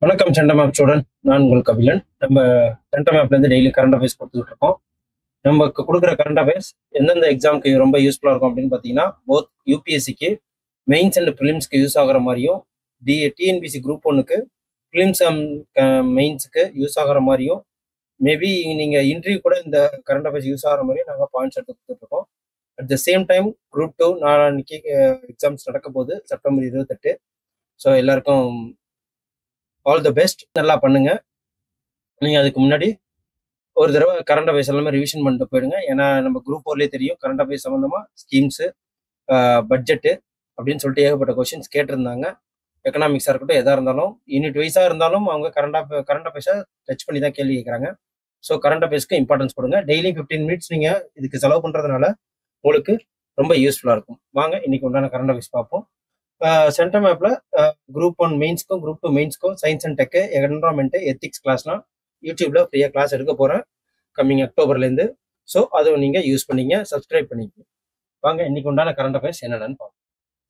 வணக்கம் centum app student. நான் உங்கள் கபிலன். நம்ம சென்டம் ஆப்லேருந்து டெய்லி கரண்ட் அஃபேர்ஸ் கொடுத்துட்டு இருக்கோம். நமக்கு கொடுக்குற கரண்ட் அஃபேர்ஸ் எந்தெந்த எக்ஸாமுக்கு ரொம்ப யூஸ்ஃபுல்லாக இருக்கும் அப்படின்னு பார்த்தீங்கன்னா, போத் யூபிஎஸ்சிக்கு மெயின்ஸ் அண்ட் ப்ரிலிம்ஸ்க்கு யூஸ் ஆகிற மாதிரியும், டிஎன்பிசி குரூப் ஒன்றுக்கு ப்ரிலிம்ஸ் மெயின்ஸுக்கு யூஸ் ஆகிற மாதிரியும், மேபி நீங்கள் இன்டர்வியூ கூட இந்த கரண்ட் அஃபேர்ஸ் யூஸ் ஆகிற மாதிரியும் நாங்கள் பாயிண்ட்ஸ் எடுத்து கொடுத்துட்ருக்கோம். At the same time group 2 நாளைக்கு எக்ஸாம்ஸ் நடக்க போகுது செப்டம்பர் 28. ஸோ எல்லாருக்கும் ஆல் த பெஸ்ட். நல்லா பண்ணுங்க. நீங்க அதுக்கு முன்னாடி ஒரு தடவை கரண்ட் அஃபேர்ஸ் எல்லாமே ரிவிஷன் பண்ணிட்டு போயிடுங்க. ஏன்னா நம்ம குரூப் 4லேயே தெரியும் கரண்ட் அஃபேர்ஸ் சம்மந்தமா ஸ்கீம்ஸு, பட்ஜெட்டு அப்படின்னு சொல்லிட்டு ஏகப்பட்ட கொஸ்டின்ஸ் கேட்டிருந்தாங்க. எக்கனாமிக்ஸாக இருக்கட்டும், எதாக இருந்தாலும் யூனிட் வைஸாக இருந்தாலும் அவங்க கரண்ட் அஃபேர்ஸை டச் பண்ணி தான் கேள்வி கேட்குறாங்க. ஸோ கரண்ட் அஃபேர்ஸ்க்கு இம்பார்ட்டன்ஸ் கொடுங்க. டெய்லி 15 மினிட்ஸ் நீங்கள் இதுக்கு செலவு பண்ணுறதுனால உங்களுக்கு ரொம்ப யூஸ்ஃபுல்லாக இருக்கும். வாங்க இன்னைக்கு உண்டான கரண்ட் அஃபேர்ஸ் பார்ப்போம். சென்டம் ஆப்பில் குரூப் 1 மெயின்ஸ்க்கும் குரூப் 2 மெயின்ஸ்க்கும் science and tech, environment, ethics கிளாஸ்லாம் யூடியூப்ல ஃப்ரீயாக கிளாஸ் எடுக்க போகிறேன் கம்மிங் அக்டோபர்லேருந்து. ஸோ அதை நீங்கள் யூஸ் பண்ணிங்க, சப்ஸ்கிரைப் பண்ணிக்க. வாங்க இன்னைக்கு உண்டான கரண்ட் அஃபேர்ஸ் என்னென்னு பார்ப்போம்.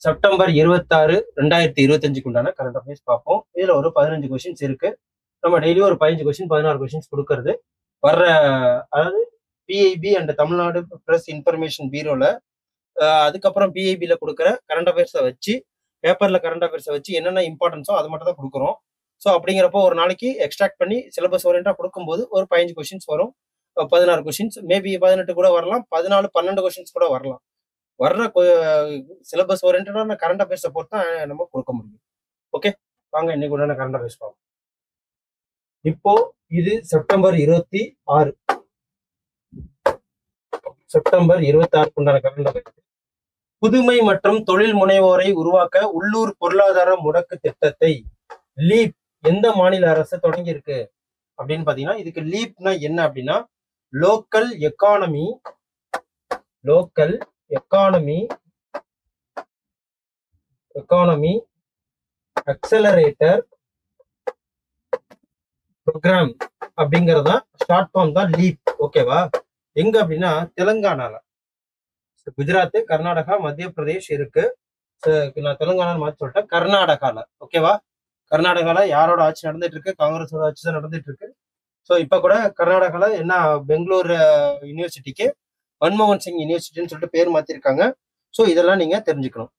செப்டம்பர் 26, 2025 உண்டான கரண்ட் அஃபேர்ஸ் பார்ப்போம். இதில் ஒரு 15 கொஸ்டின்ஸ் இருக்கு. நம்ம டெய்லியும் ஒரு 15 கொஸ்டின் 16 கொஸ்டின்ஸ் கொடுக்கறது வர்ற, அதாவது PIB and Tamil Nadu press information பீரோவில் அதுக்கப்புறம் பிஐபியில் கொடுக்குற கரண்ட் அஃபேர்ஸை வச்சு, பேப்பரில் கரண்ட் அஃபேர்ஸை வச்சு என்னென்ன இம்பார்ட்டன்ஸோ அது மட்டும் தான் கொடுக்குறோம். ஸோ அப்படிங்கிறப்போ ஒரு நாளைக்கு எக்ஸ்ட்ராக்ட் பண்ணி சிலபஸ் ஓரியண்டாக கொடுக்கும்போது ஒரு 15 கொஸ்டின்ஸ் வரும், 16 கொஸ்டின்ஸ், மேபி 18 கூட வரலாம், 14, 12 கொஸ்டின்ஸ் கூட வரலாம். வர்ற சிலபஸ் ஓரியண்டான கரண்ட் அஃபேர்ஸை பொறுத்து தான் நம்ம கொடுக்க முடியும். ஓகே, வாங்க இன்னைக்கு உண்டான கரண்ட் அஃபேர்ஸ் பார்ப்போம். இப்போ இது செப்டம்பர் 26, செப்டம்பர் 26 உண்டான கரண்ட் அஃபேர்ஸ். புதுமை மற்றும் தொழில் முனைவோரை உருவாக்க உள்ளூர் பொருளாதார முடக்கு திட்டத்தை லீப் எந்த மாநில அரசு தொடங்கி இருக்கு அப்படின்னு பாத்தீங்கன்னா, இதுக்கு லீப்னா என்ன அப்படின்னா, லோக்கல் எக்கானமி அக்சலரேட்டர் ப்ரோக்ராம் அப்படிங்கறதா ஷார்ட் ஃபார்ம் தான் லீப். ஓகேவா? எங்க அப்படின்னா தெலுங்கானால, குஜராத், கர்நாடகா, மத்திய பிரதேஷ் இருக்கு. நான் தெலுங்கானான்னு மாற்றி சொல்லிட்டேன், கர்நாடகால. ஓகேவா? கர்நாடகால யாரோட ஆட்சி நடந்துட்டு இருக்கு? காங்கிரஸோட ஆட்சி தான் நடந்துட்டு இருக்கு. ஸோ இப்ப கூட கர்நாடகால என்ன, பெங்களூர் யூனிவர்சிட்டிக்கு மன்மோகன் சிங் யூனிவர்சிட்டின்னு சொல்லிட்டு பேர் மாத்திருக்காங்க. ஸோ இதெல்லாம் நீங்க தெரிஞ்சுக்கணும்.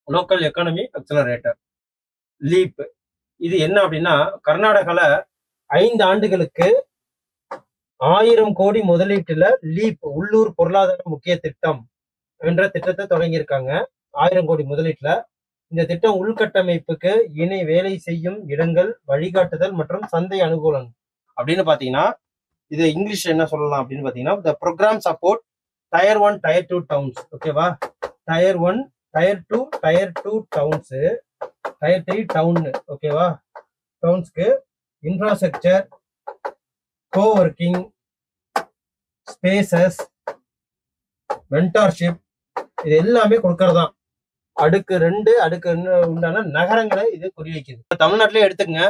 லோக்கல் எக்கானமி அக்சலரேட்டர் லீப் இது என்ன அப்படின்னா, கர்நாடகால 5 ஆண்டுகளுக்கு 1000 கோடி முதலீட்டுல லீப் உள்ளூர் பொருளாதார முக்கிய திட்டம் என்ற திட்டத்தை தொடங்கியிருக்காங்க. 1000 கோடி முதலீட்டுல. இந்த திட்டம் உள்கட்டமைப்புக்கு இணை வேலை செய்யும் இடங்கள், வழிகாட்டுதல் மற்றும் சந்தை அனுகூலம் அப்படின்னு பாத்தீங்கன்னா, இது இங்கிலீஷ் என்ன சொல்லலாம் அப்படின்னு பாத்தீங்கன்னா, the program support tier 1 tier 2 towns. ஓகேவா? tier 1 tier 2 tier 2 towns, tier 3 town. ஓகேவா? டவுன்ஸ்க்கு இன்ஃப்ராஸ்ட்ரக்சர், கோவொர்க்கிங் ஸ்பேசஸ், மென்டார்ஷிப், இது எல்லாமே கொடுக்கறதான். அடுக்கு 2 உண்டான நகரங்களை இது குறிவைக்குது. தமிழ்நாட்டிலே எடுத்துக்கங்க,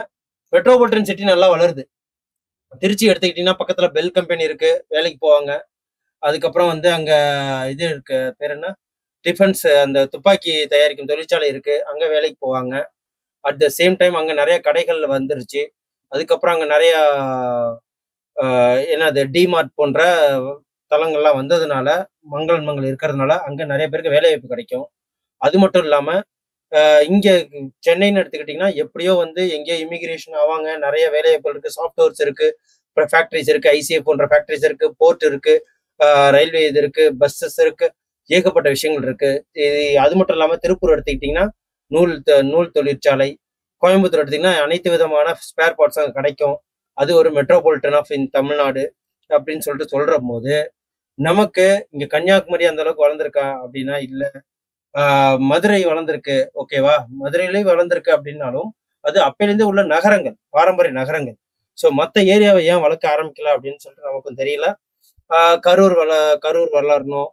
மெட்ரோபாலிட்டன் சிட்டி நல்லா வளருது. திருச்சி எடுத்துக்கிட்டீங்கன்னா பக்கத்துல பெல் கம்பெனி இருக்கு, வேலைக்கு போவாங்க. அதுக்கப்புறம் அங்க இது இருக்கு, பேர் என்ன, டிஃபென்ஸ், அந்த துப்பாக்கி தயாரிக்கும் தொழிற்சாலை இருக்கு, அங்க வேலைக்கு போவாங்க. அட் த சேம் டைம் அங்க நிறைய கடைகள் வந்துருச்சு. அதுக்கப்புறம் அங்க நிறைய என்னது டிமார்ட் போன்ற தளங்கள்லாம் வந்ததுனால, மங்கள் இருக்கிறதுனால அங்க நிறைய பேருக்கு வேலை வாய்ப்பு கிடைக்கும். அது மட்டும் இல்லாம இங்க சென்னைன்னு எடுத்துக்கிட்டீங்கன்னா, எப்படியோ எங்கேயோ இமிகிரேஷன் ஆவாங்க, நிறைய வேலைவாய்ப்புகள் இருக்கு, சாஃப்ட்வேர்ஸ் இருக்கு, ஃபேக்டரிஸ் இருக்கு, ஐசிஐ போன்ற ஃபேக்டரிஸ் இருக்கு, போர்ட் இருக்கு, ரயில்வே இது இருக்கு, பஸ்ஸஸ் இருக்கு, ஏகப்பட்ட விஷயங்கள் இருக்கு. அது மட்டும் இல்லாம திருப்பூர் எடுத்துக்கிட்டீங்கன்னா நூல் தொழிற்சாலை, கோயம்புத்தூர் எடுத்தீங்கன்னா அனைத்து விதமான ஸ்பேர் பார்ட்ஸ் அங்கே கிடைக்கும். அது ஒரு மெட்ரோபாலிட்டன் ஆஃப் இன் தமிழ்நாடு அப்படின்னு சொல்ற போது, நமக்கு இங்க கன்னியாகுமரி அந்த அளவுக்கு வளர்ந்துருக்கா அப்படின்னா இல்ல. மதுரை வளர்ந்துருக்கு. ஓகேவா? மதுரையிலேயே வளர்ந்துருக்கு அப்படின்னாலும் அது அப்பையிலேருந்தே உள்ள நகரங்கள், பாரம்பரிய நகரங்கள். ஸோ மற்ற ஏரியாவை ஏன் வளர்க்க ஆரம்பிக்கல அப்படின்னு சொல்லிட்டு நமக்கும் தெரியல. கரூர் வளரணும்.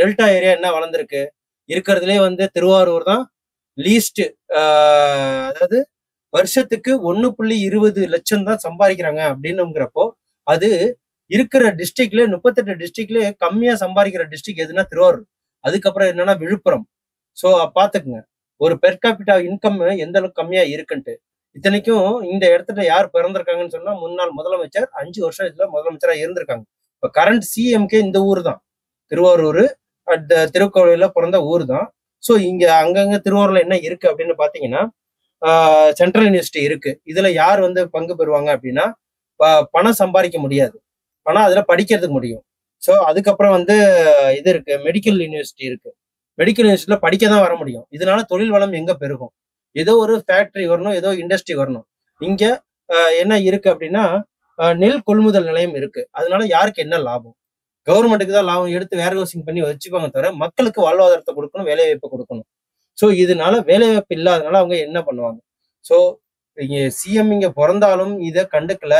டெல்டா ஏரியா என்ன வளர்ந்துருக்கு? இருக்கிறதுலே திருவாரூர் தான் லீஸ்ட். அதாவது வருஷத்துக்கு 1.20 லட்சம் தான் சம்பாதிக்கிறாங்க அப்படின்னுங்கிறப்போ, அது இருக்கிற டிஸ்ட்ரிக்ட்ல 38 டிஸ்ட்ரிக்ட்ல கம்மியா சம்பாதிக்கிற டிஸ்ட்ரிக்ட் எதுனா திருவாரூர். அதுக்கப்புறம் என்னன்னா விழுப்புரம். ஸோ பாத்துக்குங்க ஒரு பெர் கேபிட்டா இன்கம் எந்த அளவுக்கு கம்மியா இருக்குன்ட்டு. இத்தனைக்கும் இந்த இடத்துல யார் பிறந்திருக்காங்கன்னு சொன்னா முன்னாள் முதலமைச்சர் 5 வருஷம் இதுல முதலமைச்சரா இருந்திருக்காங்க. இப்ப கரண்ட் சிஎம்கே இந்த ஊர் தான், திருவாரூர் அட் திருக்கோவில பிறந்த ஊர் தான். ஸோ இங்க அங்கங்க திருவாரூர்ல என்ன இருக்கு அப்படின்னு பாத்தீங்கன்னா சென்ட்ரல் யூனிவர்சிட்டி இருக்கு. இதுல யார் வந்து பங்கு பெறுவாங்க அப்படின்னா பணம் சம்பாதிக்க முடியாது, பணம் அதுல படிக்கிறதுக்கு முடியும். ஸோ அதுக்கப்புறம் வந்து இது இருக்கு, மெடிக்கல் யூனிவர்சிட்டி இருக்கு. மெடிக்கல் யூனிவர்சிட்டியில படிக்க தான் வர முடியும். இதனால தொழில் வளம் எங்க பெருகும்? ஏதோ ஒரு ஃபேக்டரி வரணும், ஏதோ இண்டஸ்ட்ரி வரணும். இங்க என்ன இருக்கு அப்படின்னா நெல் கொள்முதல் நிலையம் இருக்கு. அதனால யாருக்கு என்ன லாபம்? கவர்மெண்ட்டுக்கு தான் லாபம். எடுத்து வேர் ஹவுசிங் பண்ணி வச்சுப்பாங்க தவிர மக்களுக்கு வாழ்வாதாரத்தை கொடுக்கணும், வேலை வாய்ப்பு கொடுக்கணும். ஸோ இதனால வேலை வாய்ப்பு இல்லாதனால அவங்க என்ன பண்ணுவாங்க? ஸோ இங்க சிஎம் இங்க பிறந்தாலும் இதை கண்டுக்கல,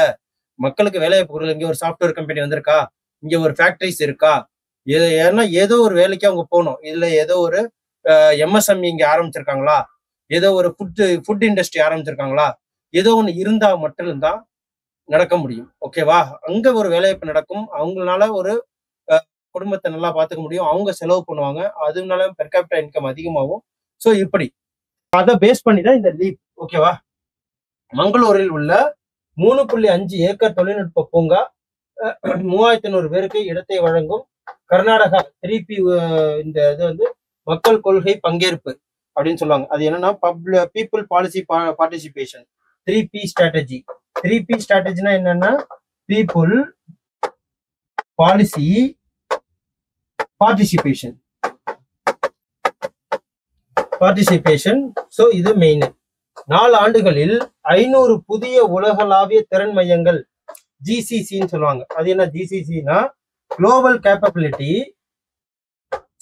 மக்களுக்கு வேலை வாய்ப்பு கொடுக்கல. இங்க ஒரு சாஃப்ட்வேர் கம்பெனி வந்திருக்கா, இங்க ஒரு ஃபேக்டரிஸ் இருக்கா, ஏன்னா ஏதோ ஒரு வேலைக்கு அவங்க போகணும். இதுல ஏதோ ஒரு எம்எஸ்எம்இ இங்க ஆரம்பிச்சிருக்காங்களா, ஏதோ ஒரு ஃபுட் இண்டஸ்ட்ரி ஆரம்பிச்சிருக்காங்களா, ஏதோ ஒண்ணு இருந்தா மட்டும்தான் நடக்க முடியும். ஓகேவா? அங்க ஒரு வேலைவாய்ப்பு நடக்கும். அவங்களால ஒரு குடும்பத்தை நல்லா பார்த்துக்க முடியும். அவங்க செலவு பண்ணுவாங்க. அதனால பெர் கேபிட்டா இன்கம் அதிகமாகும். ஸோ இப்படி அதை பேஸ் பண்ணி தான் இந்த லீப். ஓகேவா? மங்களூரில் உள்ள 3.5 ஏக்கர் தொழில்நுட்ப பூங்கா 3500 பேருக்கு இடத்தை வழங்கும். கர்நாடகா 3P இந்த இது வந்து மக்கள் கொள்கை பங்கேற்பு அப்படின்னு சொல்லுவாங்க. அது என்னன்னா people policy participation, 3P strategy. 3P ஸ்ட்ராட்டஜினா என்னன்னா பீப்புள், பாலிசி, பார்ட்டிசிபேஷன். ஸோ இது மெயின். 4 ஆண்டுகளில் 500 புதிய உலகளாவிய திறன் மையங்கள், ஜிசிசின்னு சொல்லுவாங்க. அது என்ன ஜிசிசினா global capability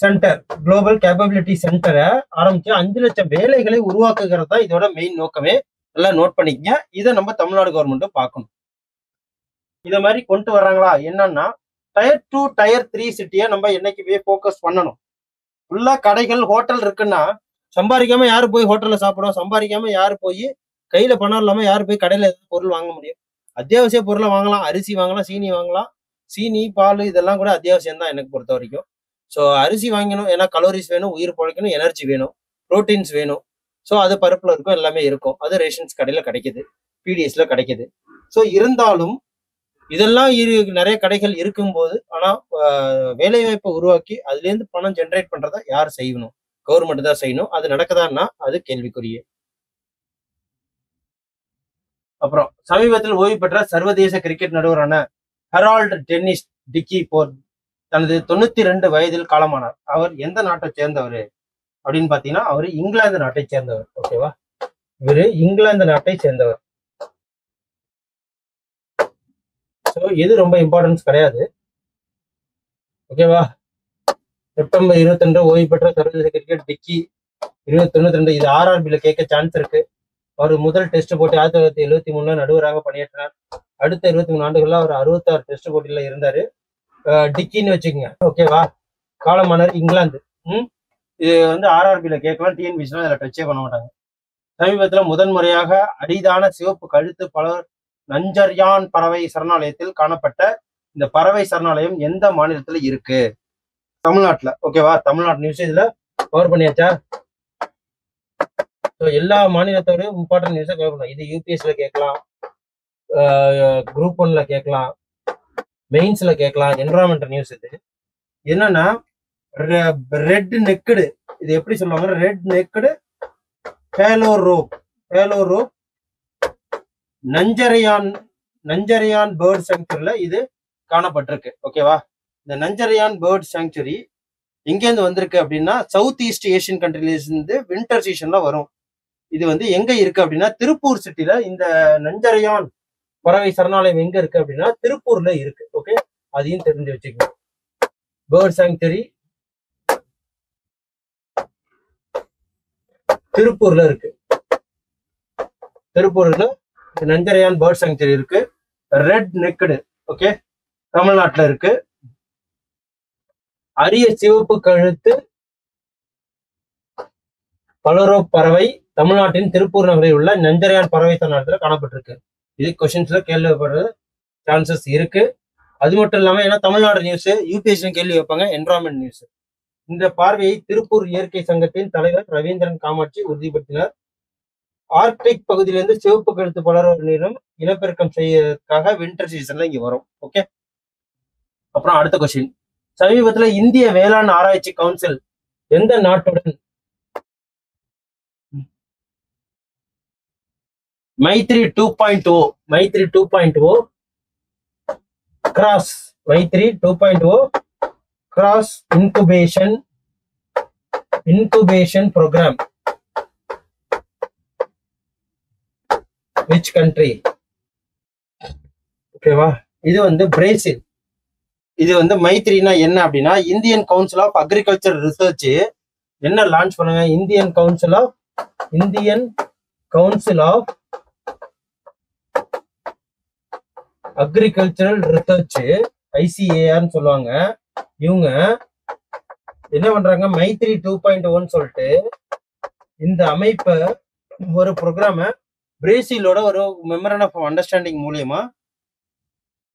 centre. Global capability சென்டரை ஆரம்பிச்சு 5 லட்சம் வேலைகளை உருவாக்குகிறது தான் இதோட மெயின் நோக்கமே. நல்லா நோட் பண்ணிக்கங்க. இதை நம்ம தமிழ்நாடு கவர்மெண்ட்டும் பார்க்கணும். இதை மாதிரி கொண்டு வர்றாங்களா என்னன்னா டயர் 2 டயர் 3 சிட்டியை நம்ம என்னைக்குமே ஃபோக்கஸ் பண்ணணும். ஃபுல்லா கடைகள் ஹோட்டல் இருக்குன்னா சம்பாதிக்காம யாரு போய் ஹோட்டல்ல சாப்பிடும்? சம்பாதிக்காம யாரு போய் கையில பணம் இல்லாம யாரு போய் கடையில பொருள் வாங்க முடியும்? அத்தியாவசிய பொருளை வாங்கலாம், அரிசி வாங்கலாம், சீனி வாங்கலாம். சீனி, பால் இதெல்லாம் கூட அத்தியாவசியம் தான் எனக்கு பொறுத்த வரைக்கும். ஸோ அரிசி வாங்கணும், ஏன்னா கலோரிஸ் வேணும், உயிர் பிழைக்கணும், எனர்ஜி வேணும், ப்ரோட்டீன்ஸ் வேணும். ஸோ அது பருப்புல இருக்கும், எல்லாமே இருக்கும். அது ரேஷன்ஸ் கடையில கிடைக்குது, பிடிஎஸ்ல கிடைக்குது. ஸோ இருந்தாலும் இதெல்லாம் நிறைய கடைகள் இருக்கும்போது ஆனா வேலை வாய்ப்பை உருவாக்கி அதுல இருந்து பணம் ஜென்ரேட் பண்றதை யார் செய்யணும்? கவர்மெண்ட் தான் செய்யணும். அது நடக்குதான்னா அது கேள்விக்குரிய. அப்புறம் சமீபத்தில் ஓய்வு பெற்ற சர்வதேச கிரிக்கெட் நடுவரான ஹெரால்டு டென்னிஸ் டிக்கி போர் தனது 92 வயதில் காலமானார். அவர் எந்த நாட்டை சேர்ந்தவர் அப்படின்னு பாத்தீங்கன்னா அவர் இங்கிலாந்து நாட்டை சேர்ந்தவர். ஓகேவா? இவரு இங்கிலாந்து நாட்டை சேர்ந்தவர். ஸோ இது ரொம்ப இம்பார்ட்டன்ஸ் கிடையாது. ஓகேவா? செப்டம்பர் 22 ஓய்வு பெற்ற சர்வதேச கிரிக்கெட் டிக்கி 92. இது ஆர்ஆர்பியில கேட்க சான்ஸ் இருக்கு. அவர் முதல் டெஸ்ட் போட்டி 1973 நடுவராக பணியாற்றினார். அடுத்த 23 ஆண்டுகள்ல அவர் 66 டெஸ்ட் போட்டியில இருந்தாரு. டிக்கின்னு வச்சுக்கோங்க. ஓகேவா? காலமானார் இங்கிலாந்து. இது வந்து ஆர்ஆர்பியில கேட்கலாம், டிஎன்பிசிலாம் இதில் டச்சே பண்ண மாட்டாங்க. சமீபத்தில் முதன்முறையாக அரிதான சிவப்பு கழுத்து பலர் நஞ்சர்யான் பறவை சரணாலயத்தில் காணப்பட்ட இந்த பறவை சரணாலயம் எந்த மாநிலத்துல இருக்கு? தமிழ்நாட்டுல. ஓகேவா? தமிழ்நாட்டு நியூஸ் இதுல கவர் பண்ணியாச்சா? எல்லா மாநிலத்தோட இம்பார்ட்டன்ட் நியூஸை கவர் பண்ணலாம். இது யூபிஎஸ்ல கேட்கலாம், குரூப் 1ல கேட்கலாம், மெயின்ஸ்ல கேட்கலாம். என்விரான்மெண்டல் நியூஸ் இது என்னன்னா ரெட் நெக்குடு. இது எப்படி சொல்லுவாங்க? ரெட் நெக்குடு ஹேலோரோப் நஞ்சரையான் பேர்ட் சாங்சுரியில இது காணப்பட்டிருக்கு. ஓகேவா? இந்த நஞ்சரையான் பேர்ட் சாங்சுரி எங்கேருந்து வந்திருக்கு அப்படின்னா சவுத் ஈஸ்ட் ஏஷியன் கண்ட்ரில இருந்து வின்டர் சீசன்ல வரும். இது வந்து எங்க இருக்கு அப்படின்னா திருப்பூர் சிட்டில. இந்த நஞ்சரையான் பறவை சரணாலயம் எங்க இருக்கு அப்படின்னா திருப்பூர்ல இருக்கு. ஓகே, அதையும் தெரிஞ்சு வச்சுக்கணும். பேர்ட் சாங்சுரி திருப்பூர்ல இருக்கு. திருப்பூர்ல நஞ்சரையான் பேர்ட் சாங்சுரி இருக்கு. ரெட் நெக்குடு ஓகே தமிழ்நாட்டுல இருக்கு. அரிய சிவப்பு கழுத்து பலரோப் பறவை தமிழ்நாட்டின் திருப்பூர் நகரில் உள்ள நஞ்சரையான் பறவை சரணாலயத்தில் காணப்பட்டிருக்கு. இது கொஸ்டின்ஸ்ல கேள்விப்படுற சான்சஸ் இருக்கு. அது மட்டும் இல்லாம ஏன்னா தமிழ்நாடு நியூஸ் யூபிஎஸ்சி கேள்வி வைப்பாங்க. Environment news. இந்த பார்வையை திருப்பூர் இயற்கை சங்கத்தின் தலைவர் ரவீந்திரன் காமாட்சி உறுதிப்படுத்தினார். ஆர்க்டிக் பகுதியிலிருந்து சிவப்பு கழுத்து பலர் நிறம் இனப்பெருக்கம் செய்யறதுக்காக வின்டர் சீசன்ல இங்க வரும். ஓகே. அப்புறம் அடுத்த கொஸ்டின், சமீபத்துல இந்திய வேளாண் ஆராய்ச்சி கவுன்சில் எந்த நாட்டுடன் Maitri 2.0 Maitri 2.0 cross Maitri 2.0 cross incubation program which country? ஓகேவா, இது வந்து பிரேசில். இது வந்து மைத்ரினா என்ன அப்படின்னா, Indian council of agriculture research என்ன லான்ச் பண்ணுங்க, Indian council of agricultural research ஐசிஏஆர்னு சொல்லுவாங்க. இவங்க என்ன பண்றாங்க, மைத்ரி 2.1 சொல்லிட்டு இந்த அமைப்பை ஒரு ப்ரோக்ராம பிரேசிலோட ஒரு மெமரண்ட் ஆஃப் அண்டர்ஸ்டாண்டிங் மூலியமா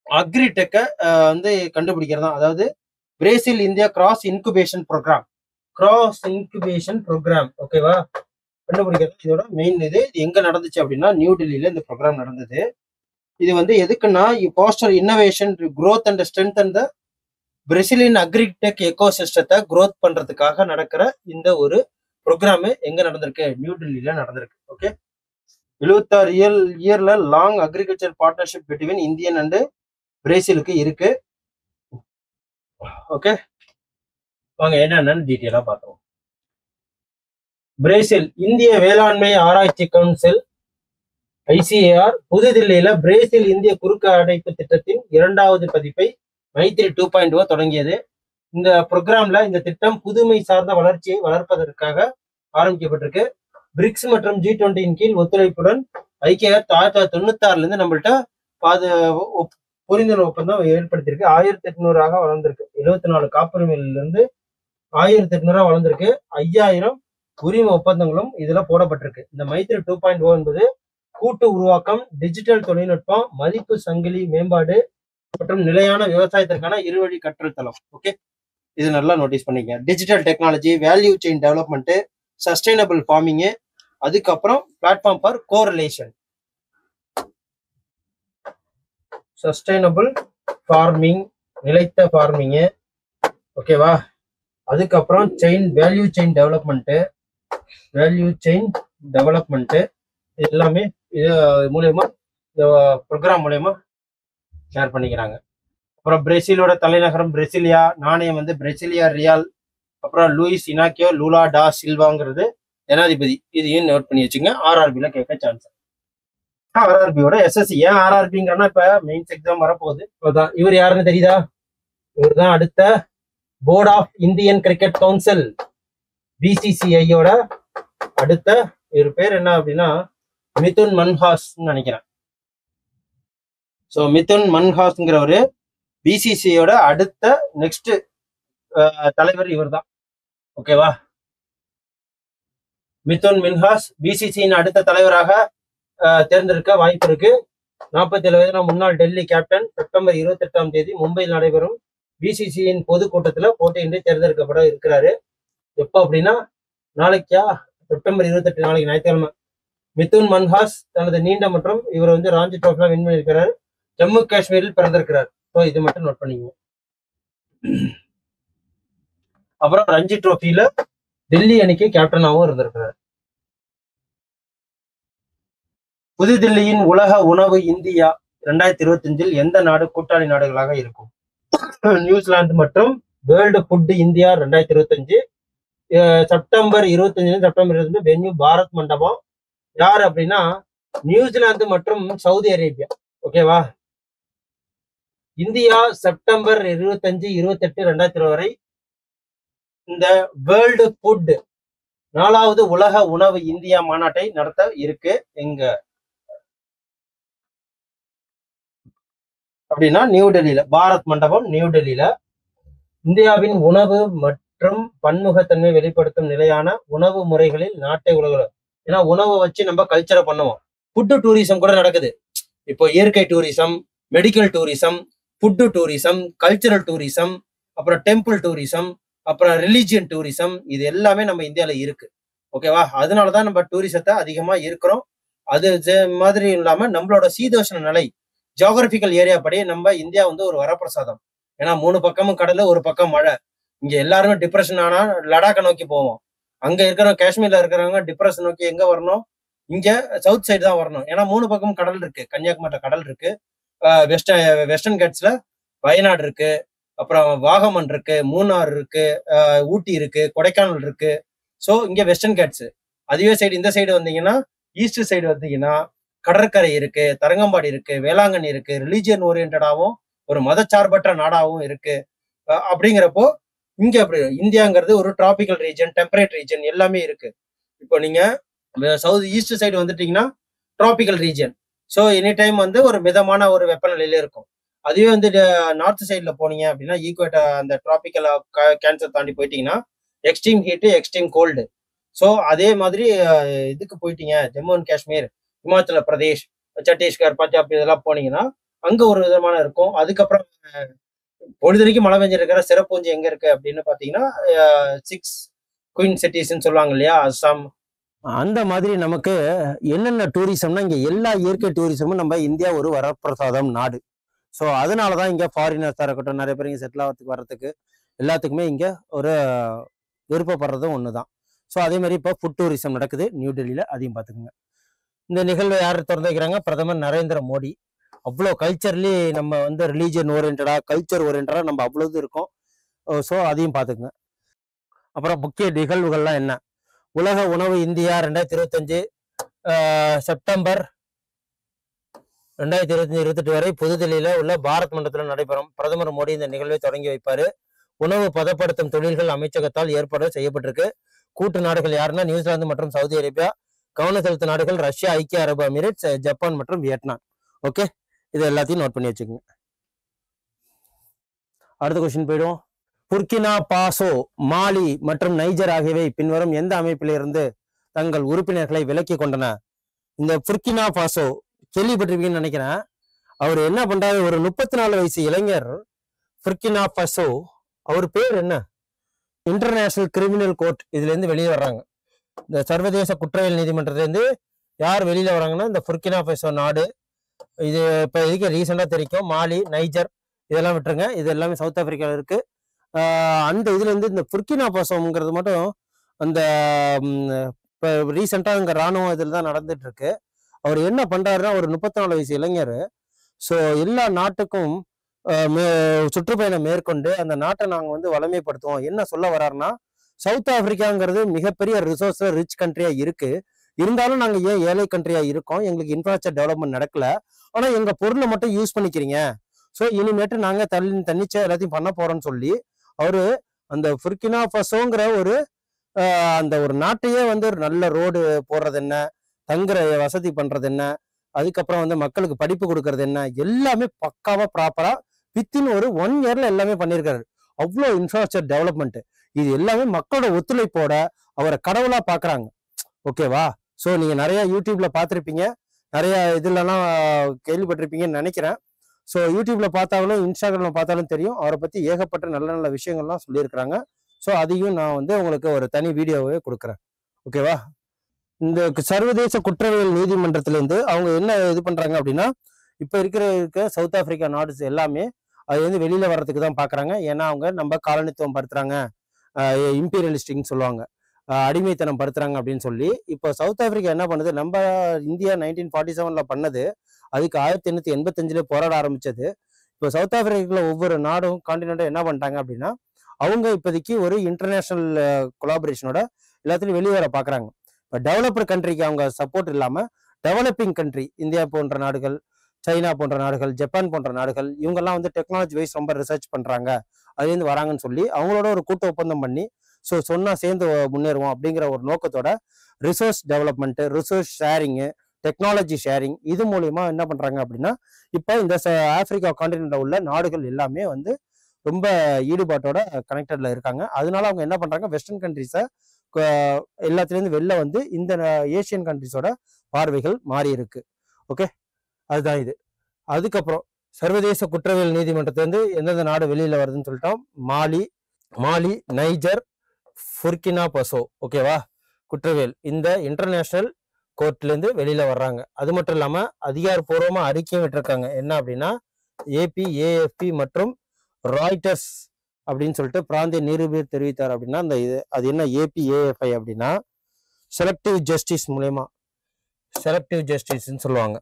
அக்ரிடெக்கை வந்து கண்டுபிடிக்கிறதா. அதாவது Brazil India cross incubation program ஓகேவா, கண்டுபிடிக்கிறது இதோட மெயின். இது எங்க நடந்துச்சு அப்படின்னா நியூ டெல்லியில இந்த ப்ரோக்ராம் நடந்தது. இது வந்து எதுக்குன்னா, foster innovation growth and strength and Brazilian agritech எக்கோசிஸ்டத்தை growth பண்றதுக்காக நடக்கிற இந்த ஒரு ப்ரோக்ராம் எங்க நடந்திருக்கு, நியூ டெல்லியில நடந்திருக்கு. ஓகே. 76 இயர்ல long agriculture partnership between Indian and பிரேசிலுக்கு இருக்கு. ஓகே, வாங்க என்னன்னு டீட்டெயிலா பார்த்தோம். பிரேசில் இந்திய வேளாண்மை ஆராய்ச்சி கவுன்சில் ஐசிஏஆர் புதுதில்லியில பிரேசில் இந்திய குறுக்கு அடைப்பு திட்டத்தின் 2வது பதிப்பை மைத்ரி 2.0 தொடங்கியது. இந்த ப்ரோக்ராம்ல இந்த திட்டம் புதுமை சார்ந்த வளர்ச்சியை வளர்ப்பதற்காக ஆரம்பிக்கப்பட்டிருக்கு. பிரிக்ஸ் மற்றும் G20 கீழ் ஒத்துழைப்புடன் ஐக்கிய 1996 இருந்து நம்மள்ட்ட புரிந்துணர்வு ஒப்பந்தம் ஏற்படுத்தியிருக்கு. 1800 வளர்ந்திருக்கு. 74 காப்புரிமையில இருந்து 1800 வளர்ந்திருக்கு. 5000 உரிமை ஒப்பந்தங்களும் இதுல போடப்பட்டிருக்கு. இந்த மைத்ரி 2.0 என்பது கூட்டு உருவாக்கம், டிஜிட்டல் தொழில்நுட்பம், மதிப்பு சங்கிலி மேம்பாடு மற்றும் நிலையான விவசாயத்திற்கான இருவழி கற்றல் தளம். ஓகே, இது நல்லா நோட்டீஸ் பண்ணிக்க. Digital technology, value chain development, sustainable farming, அதுக்கப்புறம் platform for correlation, sustainable farming, நிலைத்த ஃபார்மிங். ஓகேவா, அதுக்கப்புறம் வேல்யூ செயின் டெவலப்மெண்ட் எல்லாமே இது மூலயமா இந்த ப்ரோக்ராம் மூலயமா ஷேர் பண்ணிக்கிறாங்க. அப்புறம் பிரேசிலோட தலைநகரம் பிரேசிலியா, நாணயம் வந்து பிரேசிலியா ரியால். அப்புறம் லூயிஸ் இனாக்கியோ லூலா டா சில்வாங்கிறது ஜனாதிபதி. இதையும் நோட் பண்ணி வச்சுங்க, ஆர்ஆர்பில கேட்க சான்ஸ். ஆர்ஆர்பியோட எஸ்எஸ்சி. ஏன் ஆர்ஆர்பிங்கிறனா, இப்ப மெயின்ஸ் எக்ஸாம் வரப்போகுது. இவர் யாருன்னு தெரியுதா? இவர் தான் அடுத்த board of Indian cricket council, பிசிசிஐயோட அடுத்த. இவர் பேர் என்ன அப்படின்னா மிதுன் மன்ஹாஸ் நினைக்கிறேன். ஸோ மிதுன் மன்ஹாஸ்ங்கிறவரு பிசிசிஐயோட அடுத்த நெக்ஸ்ட் தலைவர் இவர் தான். ஓகேவா, மிதுன் மின்ஹாஸ் பிசிசியின் அடுத்த தலைவராக தேர்ந்தெடுக்க வாய்ப்பு இருக்கு. 47 வயதுல முன்னாள் டெல்லி கேப்டன். செப்டம்பர் 28ஆம் தேதி மும்பையில் நடைபெறும் பிசிசியின் பொதுக்கூட்டத்துல போட்டியின்றி தேர்ந்தெடுக்கப்பட இருக்கிறாரு. எப்போ அப்படின்னா நாளைக்கா, செப்டம்பர் 28, நாளைக்கு ஞாயிற்றுக்கிழமை. மிதுன் மன்ஹாஸ் தனது நீண்ட மற்றும் இவர் வந்து ராஞ்சி ட்ரோஃபில வின் பண்ணியிருக்கிறார். ஜம்மு காஷ்மீரில் பிறந்திருக்கிறார். ஸோ இது மட்டும் நோட் பண்ணிக்கோங்க. அப்புறம் ரஞ்சி ட்ரோஃபில டெல்லி அணிக்கு கேப்டனாகவும் இருந்திருக்கிறார். புதுதில்லியின் உலக உணவு இந்தியா 2025 எந்த நாடு கூட்டாளி நாடுகளாக இருக்கும்? நியூசிலாந்து மற்றும் world food India 2025 September 25 September 25 venue Bharat மண்டபம். யார் அப்படின்னா நியூசிலாந்து மற்றும் சவுதி அரேபியா. ஓகேவா, இந்தியா செப்டம்பர் 25, 28, 2020 வரை இந்த வேர்ல்டு ஃபுட் 4வது உலக உணவு இந்தியா மாநாட்டை நடத்த இருக்கு. எங்க அப்படின்னா நியூ டெல்லியில, பாரத் மண்டபம் நியூ டெல்லியில. இந்தியாவின் உணவு மற்றும் பன்முகத்தன்மை வெளிப்படுத்தும் நிலையான உணவு முறைகளில் நாட்டை உலகம். ஏன்னா உணவை வச்சு நம்ம கல்ச்சரை பண்ணுவோம். ஃபுட்டு டூரிசம் கூட நடக்குது. இப்போ இயற்கை tourism, medical tourism, food tourism, cultural tourism, அப்புறம் டெம்பிள் டூரிசம், அப்புறம் ரிலீஜியன் டூரிசம், இது எல்லாமே நம்ம இந்தியாவில் இருக்கு. ஓகேவா? அதனாலதான் நம்ம டூரிசத்தை அதிகமா இருக்கிறோம். அது மாதிரி இல்லாம நம்மளோட சீதோஷ்ண நிலை, ஜியோகிராபிக்கல் ஏரியா படி நம்ம இந்தியா வந்து ஒரு வரப்பிரசாதம். ஏன்னா 3 பக்கமும் கடலு, ஒரு பக்கம் மழை. இங்க எல்லாருமே டிப்ரஷன் ஆனா லடாக்க நோக்கி போவோம். அங்க இருக்கிற காஷ்மீர்ல இருக்கிறவங்க டிப்ரஷன் நோக்கி எங்க வரணும்? இங்க சவுத் சைடு தான் வரணும். ஏன்னா 3 பக்கமும் கடல் இருக்கு. கன்னியாகுமரியில கடல் இருக்கு. வெஸ்டர்ன் கட்ஸ்ல வயநாடு இருக்கு. அப்புறம் வாகமன் இருக்கு, மூணார் இருக்கு, ஊட்டி இருக்கு, கொடைக்கானல் இருக்கு. ஸோ இங்க வெஸ்டர்ன் கட்ஸ். அதுவே சைடு இந்த சைடு வந்தீங்கன்னா, ஈஸ்ட் சைடு வந்தீங்கன்னா, கடற்கரை இருக்கு, தரங்கம்பாடி இருக்கு, வேளாங்கண்ணி இருக்கு. ரிலிஜியன் ஓரியன்டடாவும் ஒரு மதச்சார்பற்ற நாடாவும் இருக்கு. அப்படிங்கிறப்போ இங்க அப்படி இந்தியாங்கிறது ஒரு டிராபிக்கல் ரீஜன், டெம்பரேட் ரீஜன் எல்லாமே இருக்கு. இப்போ நீங்க சவுத் ஈஸ்ட் சைடு வந்துட்டீங்கன்னா tropical region. So any time வந்து ஒரு மிதமான ஒரு வெப்பநிலையில இருக்கும். அதுவே வந்து நார்த் சைட்ல போனீங்க அப்படின்னா ஈக்குவேட்டர் அந்த டிராபிக்கல் கேன்சர் தாண்டி போயிட்டீங்கன்னா extreme heat, extreme gold. So அதே மாதிரி இதுக்கு போயிட்டீங்க ஜம்மு அண்ட் காஷ்மீர், இமாச்சல பிரதேஷ், சத்தீஸ்கர், பஞ்சாப் இதெல்லாம் போனீங்கன்னா அங்க ஒரு விதமான இருக்கும். அதுக்கப்புறம் பொழுதுனைக்கு மழை பெஞ்சிருக்கிற சிறப்பூஞ்சி எங்க இருக்கு அப்படின்னு பாத்தீங்கன்னா 6 குயின் சிட்டிஸ்ன்னு சொல்லுவாங்க இல்லையா, அஸ்ஸாம். அந்த மாதிரி நமக்கு என்னென்ன டூரிசம்னா இங்க எல்லா இயற்கை டூரிசமும் நம்ம இந்தியா ஒரு வரப்பிரசாதம் நாடு. ஸோ அதனாலதான் இங்க ஃபாரினர்ஸா இருக்கட்டும், நிறைய பேர் இங்க செட்டில் ஆகிறதுக்கு வர்றதுக்கு எல்லாத்துக்குமே இங்க ஒரு விருப்பப்படுறதும் ஒண்ணுதான். ஸோ அதே மாதிரி இப்போ ஃபுட் டூரிசம் நடக்குது நியூ டெல்லியில, அதையும் பார்த்துக்குங்க. இந்த நிகழ்வை யார் திறந்து வைக்கிறாங்க? பிரதமர் நரேந்திர மோடி. அவ்வளோ கல்ச்சர்லி நம்ம வந்து ரிலீஜியன் ஓரியன்டா, கல்ச்சர் ஓரியன்டா நம்ம அவ்வளவு இருக்கோம். ஸோ அதையும் பார்த்துக்குங்க. அப்புறம் முக்கிய நிகழ்வுகள்லாம் என்ன? உலக உணவு இந்தியா 2025 செப்டம்பர் 2025-28 வரை புதுதில்லியில உள்ள பாரத் மண்டபத்தில் நடைபெறும். பிரதமர் மோடி இந்த நிகழ்வை தொடங்கி வைப்பாரு. உணவு பதப்படுத்தும் தொழில்கள் அமைச்சகத்தால் ஏற்பாடு செய்யப்பட்டிருக்கு. கூட்டு நாடுகள் யாருன்னா நியூசிலாந்து மற்றும் சவுதி அரேபியா. கவனம் செலுத்தும் நாடுகள் ரஷ்யா, ஐக்கிய அரபு எமிரேட்ஸ், ஜப்பான் மற்றும் வியட்நாம். ஓகே, இது எல்லாத்தையும் நோட் பண்ணி வச்சுக்கோங்க. அடுத்த கொஸ்டின் போயிடுவோம். புர்கினா பாசோ, மாலி மற்றும் நைஜர் ஆகியவை பின்வரும் எந்த அமைப்பிலிருந்து தங்கள் உறுப்பினர்களை விலக்கி கொண்டன? இந்த புர்கினா பாசோ கேள்விப்பட்டிருப்பீங்கன்னு நினைக்கிறேன். அவர் என்ன பண்றாரு? ஒரு 34 வயசு இளைஞர் புர்கினா பாசோ, அவர் பேர் என்ன? இன்டர்நேஷனல் கிரிமினல் கோர்ட் இதுல இருந்து வெளியே வர்றாங்க. இந்த சர்வதேச குற்றவியல் நீதிமன்றத்துல இருந்து யார் வெளியில வராங்கன்னா இந்த புர்கினா பாசோ நாடு. இது இப்ப இதுக்கு ரீசெண்டா தெரிவிக்கும். மாலி, நைஜர் இதெல்லாம் விட்டுருங்க, இது எல்லாமே சவுத் ஆப்பிரிக்காவில் இருக்கு. அந்த இதுல இருந்து இந்த புர்கினா பாசோங்கிறது மட்டும் அந்த இப்போ ரீசெண்டா அங்க ராணுவ இதில் தான் நடந்துட்டு இருக்கு. அவர் என்ன பண்றாருன்னா, ஒரு 34 வயசு இளைஞர். ஸோ எல்லா நாட்டுக்கும் சுற்றுப்பயணம் மேற்கொண்டு அந்த நாட்டை நாங்கள் வந்து வளமைப்படுத்துவோம். என்ன சொல்ல வர்றாருன்னா, சவுத் ஆப்பிரிக்காங்கிறது மிகப்பெரிய ரிசோர்ஸ் ரிச் கண்ட்ரியா இருக்கு. இருந்தாலும் நாங்கள் ஏன் ஏழை கண்ட்ரியா இருக்கோம்? எங்களுக்கு இன்ஃப்ராஸ்ட்ரக்சர் டெவலப்மெண்ட் நடக்கல. ஆனா எங்க பொருளை மட்டும் யூஸ் பண்ணிக்கிறீங்க. ஸோ இனிமேட்டு நாங்க தன்னிச்சை எல்லாத்தையும் பண்ண போறோம்னு சொல்லி அவரு அந்த புர்கினா பாசோங்கிற ஒரு அந்த ஒரு நாட்டையே வந்து ஒரு நல்ல ரோடு போடுறது என்ன, தங்குற வசதி பண்றது என்ன, அதுக்கப்புறம் வந்து மக்களுக்கு படிப்பு கொடுக்கறது என்ன, எல்லாமே பக்காவா ப்ராப்பரா வித்தின் ஒரு 1 இயர்ல எல்லாமே பண்ணியிருக்காரு. அவ்வளோ இன்ஃப்ராஸ்ட்ரக்சர் டெவலப்மெண்ட். இது எல்லாமே மக்களோட ஒத்துழைப்போட அவரை கடவுளா பாக்குறாங்க. ஓகேவா? ஸோ நீங்க நிறைய யூடியூப்ல பார்த்துருப்பீங்க, நிறைய இதுலலாம் கேள்விப்பட்டிருப்பீங்கன்னு நினைக்கிறேன். ஸோ யூடியூப்ல பார்த்தாலும் இன்ஸ்டாகிராம்ல பார்த்தாலும் தெரியும், அவரை பத்தி ஏகப்பட்ட நல்ல நல்ல விஷயங்கள்லாம் சொல்லியிருக்கிறாங்க. ஸோ அதையும் நான் வந்து உங்களுக்கு ஒரு தனி வீடியோவே கொடுக்குறேன். ஓகேவா? இந்த சர்வதேச குற்றவியல் நீதிமன்றத்திலேருந்து அவங்க என்ன இது பண்றாங்க அப்படின்னா, இப்போ இருக்க சவுத் ஆப்பிரிக்கா நாடுஸ் எல்லாமே அது வந்து வெளியில வர்றதுக்கு தான் பாக்குறாங்க. ஏன்னா அவங்க நம்ம காலனித்துவம் படுத்துறாங்க, இம்பீரியலிஸ்டிக்னு சொல்லுவாங்க, அடிமைத்தனம் படுத்துறாங்க அப்படின்னு சொல்லி. இப்போ சவுத் ஆப்பிரிக்கா என்ன பண்ணுது? நம்ம இந்தியா 1947 பண்ணது, அதுக்கு 1885 போராட ஆரம்பிச்சது. இப்போ சவுத் ஆப்பிரிக்காவில் ஒவ்வொரு நாடும் கான்டினென்ட்டும் என்ன பண்ணிட்டாங்க அப்படின்னா, அவங்க இப்போதைக்கு ஒரு இன்டர்நேஷனல் கொலாபரேஷனோட எல்லாத்துலையும் வெளியே வர பார்க்குறாங்க. இப்போ டெவலப்டு கண்ட்ரிக்கு அவங்க சப்போர்ட் இல்லாமல் டெவலப்பிங் கண்ட்ரி, இந்தியா போன்ற நாடுகள், சைனா போன்ற நாடுகள், ஜப்பான் போன்ற நாடுகள், இவங்கெல்லாம் வந்து டெக்னாலஜி வைஸ் ரொம்ப ரிசர்ச் பண்ணுறாங்க, அதுலேருந்து வராங்கன்னு சொல்லி அவங்களோட ஒரு கூட்டு ஒப்பந்தம் பண்ணி, ஸோ சொன்னால் சேர்ந்து முன்னேறுவோம் அப்படிங்கிற ஒரு நோக்கத்தோட resource development, resource sharing, technology sharing இது மூலியமா என்ன பண்றாங்க அப்படின்னா, இப்போ இந்த ஆப்பிரிக்கா கான்டினென்ட்ல உள்ள நாடுகள் எல்லாமே வந்து ரொம்ப ஈடுபாட்டோட கனெக்டட்ல இருக்காங்க. அதனால அவங்க என்ன பண்றாங்க? வெஸ்டர்ன் கண்ட்ரிஸை எல்லாத்துலேருந்து வெளில வந்து இந்த ஏசியன் கண்ட்ரிஸோட பார்வைகள் மாறி இருக்கு. ஓகே, அதுதான் இது. அதுக்கப்புறம் சர்வதேச குற்றவியல் நீதிமன்றத்திலிருந்து எந்தெந்த நாடு வெளியில வருதுன்னு சொல்லிட்டோம். மாலி, நைஜர், புர்கினா பாசோ. ஓகேவா? குற்றவியல் இந்த இன்டர்நேஷனல் கோர்ட்லேருந்து வெளியில வர்றாங்க. அது மட்டும் இல்லாம அதிகாரப்பூர்வமா அறிக்கையும் விட்டுருக்காங்க. என்ன அப்படின்னா ஏபி, ஏஎஃப்பி மற்றும் ராய்டர்ஸ் அப்படின்னு சொல்லிட்டு பிராந்திய நீதிபதி தெரிவித்தார் அப்படின்னா அந்த இது அது என்ன ஏபி ஏஎஃப்ஐ அப்படின்னா செலக்டிவ் ஜஸ்டிஸ் மூலயமா செலக்டிவ் ஜஸ்டிஸ்ன்னு சொல்லுவாங்க.